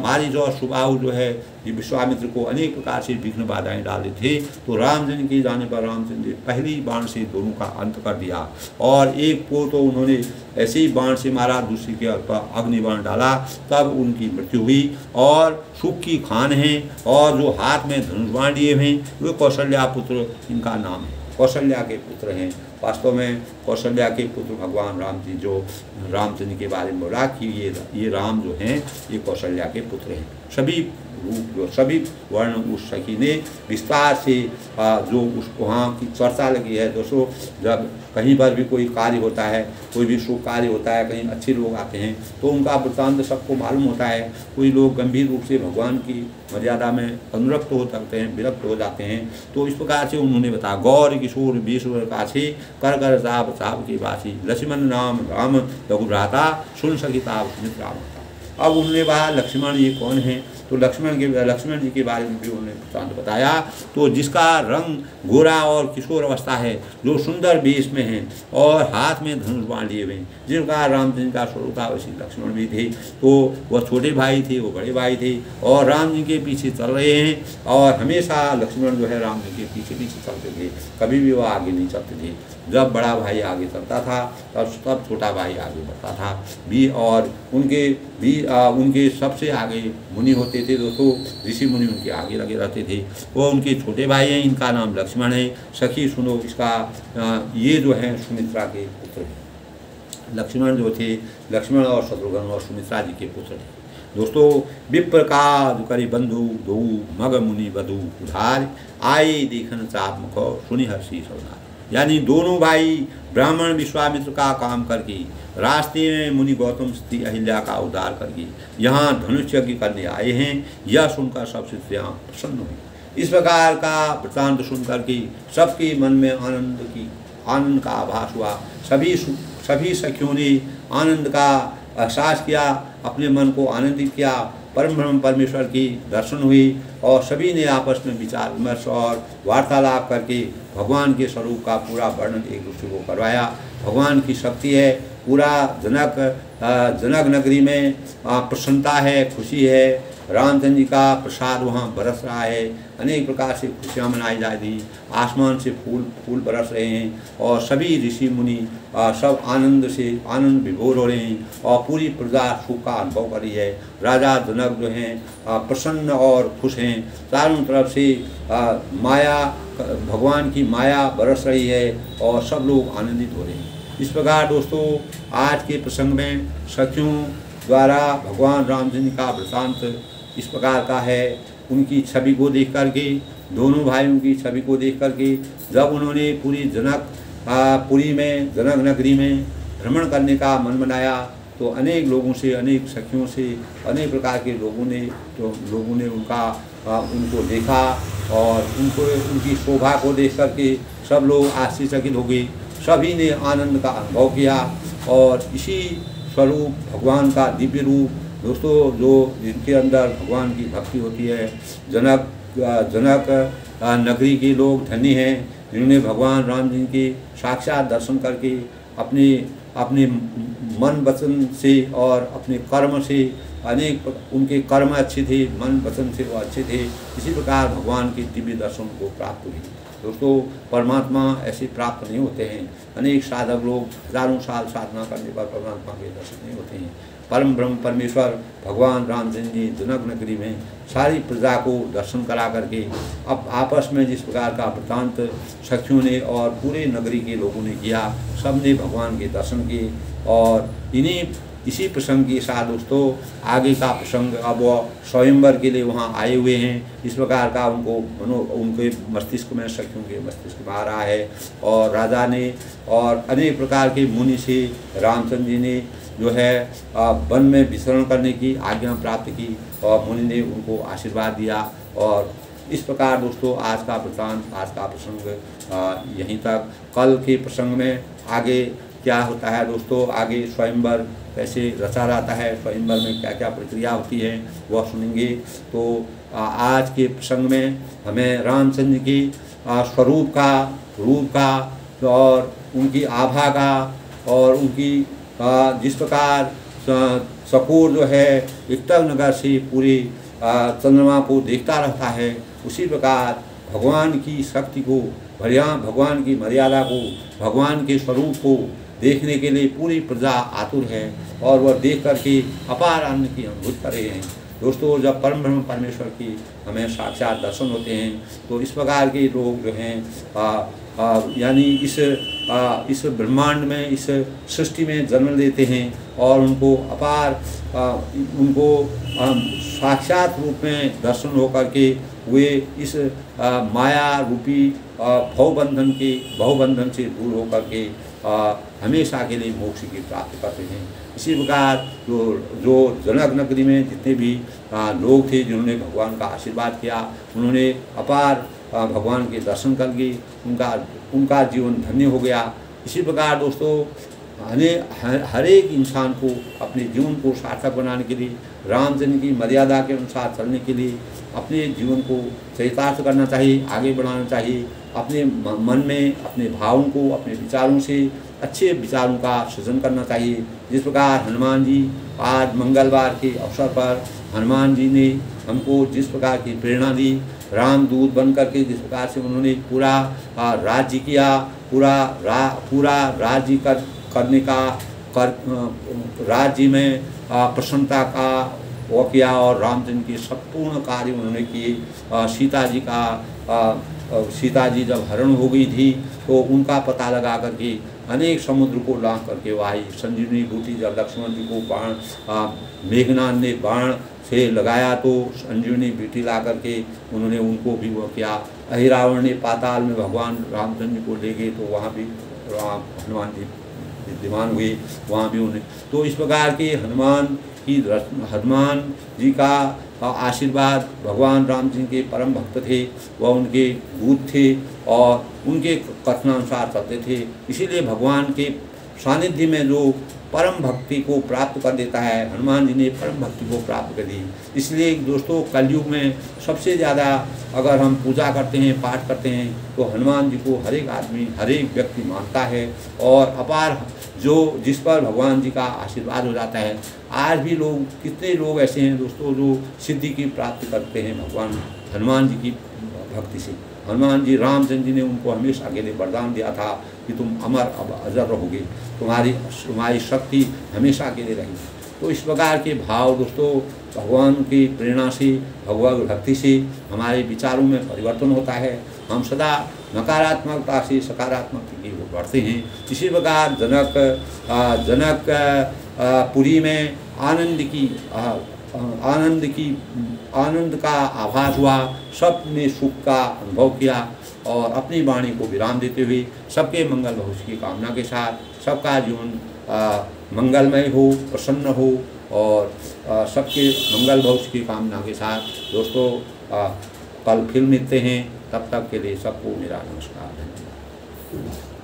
मारिच और सुबाहु जो है ये विश्वामित्र को अनेक प्रकार से विघ्न बाधाएं डाले थे, तो रामचंद्र के जाने पर रामचंद्र ने पहली बाण से दोनों का अंत कर दिया। और एक को तो उन्होंने ऐसे ही बाण से मारा, दूसरी के ऊपर अग्निबाण डाला, तब उनकी मृत्यु हुई। और सुख की खान हैं और जो हाथ में धनुष बाण लिए हैं वे कौशल्या पुत्र इनका नाम है, कौशल्या के पुत्र हैं। वास्तव में कौशल्या के पुत्र भगवान राम जी, जो रामचंद्र के बारे में बोला कि ये राम जो हैं ये कौशल्या के पुत्र हैं। सभी रूप जो सभी वर्ण उस सखी ने विस्तार से जो उस वहाँ की चर्चा लगी है। दोस्तों, जब कहीं पर भी कोई कार्य होता है, कोई भी शुभ कार्य होता है, कहीं अच्छे लोग आते हैं तो उनका वृत्तांत सबको मालूम होता है। कोई लोग गंभीर रूप से भगवान की मर्यादा में अनुरक्त हो सकते हैं, विरक्त हो जाते हैं, तो इस प्रकार से उन्होंने बताया। गौर किशोर बीश्वर काछी कर कर साप साप की बासी लक्ष्मण नाम राम लघुभ्राता सुन सखिता राम। अब उन्होंने कहा लक्ष्मण ये कौन है, तो लक्ष्मण जी के बारे में भी उन्होंने वृत्तांत बताया। तो जिसका रंग गोरा और किशोर अवस्था है, जो सुंदर वेश में हैं और हाथ में धनुष बाण लिए हुए हैं, जिनका रामचंद्र का स्वरूप था वैसे लक्ष्मण भी थे। तो वह छोटे भाई थे, वो बड़े भाई थे और राम जी के पीछे चल रहे हैं। और हमेशा लक्ष्मण जो है राम जी के पीछे पीछे चलते थे, कभी भी वह आगे नहीं चलते थे। जब बड़ा भाई आगे चलता था तब छोटा भाई आगे बढ़ता था भी। और उनके सबसे आगे मुनि होते थे दोस्तों, ऋषि मुनि उनके आगे लगे रहते थे। वो उनके छोटे भाई हैं, इनका नाम लक्ष्मण है। सखी सुनो इसका, ये जो है सुमित्रा के पुत्र हैं। लक्ष्मण जो थे, लक्ष्मण और शत्रुघ्न और सुमित्रा जी के पुत्र थे। दोस्तों, विप्र का करी बंधु दो मग मुनि बधु उधार आए देखन चाप मुख सुनि हर्षी सौदार। यानी दोनों भाई ब्राह्मण विश्वामित्र का काम करके रास्ते में मुनि गौतम स्त्री अहिल्या का उद्धार करके यहाँ धनुष यज्ञ करने आए हैं। यह सुनकर सब स्त्रियाँ प्रसन्न हुई। इस प्रकार का वृत्तांत सुनकर के सबके मन में आनंद का आभास हुआ। सभी सखियों ने आनंद का एहसास किया, अपने मन को आनंदित किया। परम ब्रह्म परमेश्वर की दर्शन हुई और सभी ने आपस में विचार विमर्श और वार्तालाप करके भगवान के स्वरूप का पूरा वर्णन एक दूसरे को करवाया। भगवान की शक्ति है, पूरा जनक नगरी में प्रसन्नता है, खुशी है। रामचंद्र जी का प्रसाद वहाँ बरस रहा है, अनेक प्रकार से खुशियाँ मनाई जा रही, आसमान से फूल बरस रहे हैं और सभी ऋषि मुनि सब आनंद विभोर हो रहे हैं और पूरी प्रजा सुख का अनुभव कर रही है। राजा जनक जो हैं प्रसन्न और खुश हैं। चारों तरफ से भगवान की माया बरस रही है और सब लोग आनंदित हो रहे हैं। इस प्रकार दोस्तों, आज के प्रसंग में सखियों द्वारा भगवान रामचंद्र का वृत्तांत इस प्रकार का है। उनकी छवि को देख करके, दोनों भाइयों की छवि को देख करके, जब उन्होंने पुरी में जनक नगरी में भ्रमण करने का मन बनाया तो अनेक लोगों से, अनेक सखियों से, अनेक प्रकार के लोगों ने उनको देखा और उनकी शोभा को देख करके सब लोग आश्चर्यचकित हो गए। सभी ने आनंद का अनुभव किया और इसी स्वरूप भगवान का दिव्य रूप दोस्तों, जो जिनके अंदर भगवान की भक्ति होती है, जनक नगरी के लोग धन्य हैं जिन्होंने भगवान राम जी के साक्षात दर्शन करके अपने मन वचन से और अपने कर्म से उनके कर्म अच्छे थे, मन वचन से वो अच्छे थे। इसी प्रकार भगवान के दिव्य दर्शन को प्राप्त हुई। दोस्तों, परमात्मा ऐसे प्राप्त नहीं होते हैं। अनेक साधक लोग हजारों साल साधना करने पर परमात्मा के दर्शन नहीं होते हैं। परम ब्रह्म परमेश्वर भगवान रामचंद्र जी जनक नगरी में सारी प्रजा को दर्शन करा करके अब आपस में जिस प्रकार का वृत्तांत सखियों ने और पूरे नगरी के लोगों ने किया, सब ने भगवान के दर्शन किए। और इसी प्रसंग के साथ दोस्तों, आगे का प्रसंग अब वो स्वयंवर के लिए वहाँ आए हुए हैं। इस प्रकार का उनके मस्तिष्क में, सखियों के मस्तिष्क में आ रहा है। और राजा ने और अनेक प्रकार के मुनि से रामचंद्र जी ने जो है वन में विचरण करने की आज्ञा प्राप्त की और मुनि ने उनको आशीर्वाद दिया। और इस प्रकार दोस्तों, आज का वृत्तांत, आज का प्रसंग यहीं तक। कल के प्रसंग में आगे क्या होता है दोस्तों, आगे स्वयंवर कैसे रचा जाता है, स्वयंवर में क्या क्या प्रक्रिया होती है वह सुनेंगे। तो आज के प्रसंग में हमें रामचंद्र की स्वरूप का, रूप का और उनकी आभा का और उनकी जिस प्रकार सकोर जो है एकतल नगर से पूरे चंद्रमा को देखता रहता है, उसी प्रकार भगवान की शक्ति को, भगवान की मर्यादा को, भगवान के स्वरूप को देखने के लिए पूरी प्रजा आतुर है और वह देख करके अपार आनंद की अनुभूति कर रहे हैं। दोस्तों, जब परम ब्रह्म परमेश्वर की हमें साक्षात दर्शन होते हैं तो इस प्रकार के लोग जो हैं यानी इस ब्रह्मांड में, इस सृष्टि में जन्म लेते हैं और उनको अपार उनको साक्षात रूप में दर्शन होकर के वे इस माया रूपी भवबंधन से दूर होकर के हमेशा के लिए मोक्ष की प्राप्ति करते हैं। इसी प्रकार जो जनक नगरी में जितने भी लोग थे जिन्होंने भगवान का आशीर्वाद किया, उन्होंने अपार भगवान के दर्शन करके उनका जीवन धन्य हो गया। इसी प्रकार दोस्तों, हर एक इंसान को अपने जीवन को सार्थक बनाने के लिए, रामचंद्र की मर्यादा के अनुसार चलने के लिए अपने जीवन को चरितार्थ करना चाहिए, आगे बढ़ाना चाहिए। अपने मन में अपने भावों को, अपने विचारों से अच्छे विचारों का सृजन करना चाहिए। जिस प्रकार हनुमान जी आज मंगलवार के अवसर पर हनुमान जी ने हमको जिस प्रकार की प्रेरणा दी, रामदूत बन करके जिस प्रकार से उन्होंने पूरा राज्य किया, पूरा राज्य करने का राज्य में प्रसन्नता का वो किया और रामचंद्र के संपूर्ण कार्य उन्होंने किए। सीता जी जब हरण हो गई थी तो उनका पता लगा करके अनेक समुद्र को लांघ करके वो आई। संजीवनी बूटी जब लक्ष्मण जी को मेघनाथ ने बाण से लगाया तो संजीवनी बूटी ला करके उन्होंने उनको भी वो किया। अहिरावण ने पाताल में भगवान रामचंद्र को ले गए तो वहाँ भी हनुमान जी विद्यमान हुए, वहाँ भी उन्हें। तो इस प्रकार के हनुमान जी का आशीर्वाद, भगवान राम जी के परम भक्त थे, वह उनके दूत थे और उनके कथनानुसार चलते थे। इसीलिए भगवान के सानिध्य में जो परम भक्ति को प्राप्त कर देता है, हनुमान जी ने परम भक्ति को प्राप्त कर दी। इसलिए दोस्तों, कलयुग में सबसे ज़्यादा अगर हम पूजा करते हैं, पाठ करते हैं तो हनुमान जी को हर एक आदमी, हर एक व्यक्ति मानता है और अपार जिस पर भगवान जी का आशीर्वाद हो जाता है। आज भी कितने लोग ऐसे हैं दोस्तों जो सिद्धि की प्राप्ति करते हैं भगवान हनुमान जी की भक्ति से। हनुमान जी, रामचंद्र जी ने उनको हमेशा के लिए वरदान दिया था कि तुम अमर अजर रहोगे, तुम्हारी शक्ति हमेशा के लिए रहेगी। तो इस प्रकार के भाव दोस्तों, भगवान की प्रेरणा से, भगवत भक्ति से हमारे विचारों में परिवर्तन होता है। हम सदा नकारात्मकता से सकारात्मक की ओर बढ़ते हैं। इसी प्रकार जनकपुरी में आनंद का आभास हुआ, सबने सुख का अनुभव किया और अपनी वाणी को विराम देते हुए सबके मंगल भविष्य की कामना के साथ सबका जीवन मंगलमय हो, प्रसन्न हो और सबके मंगल भविष्य की कामना के साथ दोस्तों कल फिर मिलते हैं। तब तक के लिए सबको मेरा नमस्कार। धन्यवाद।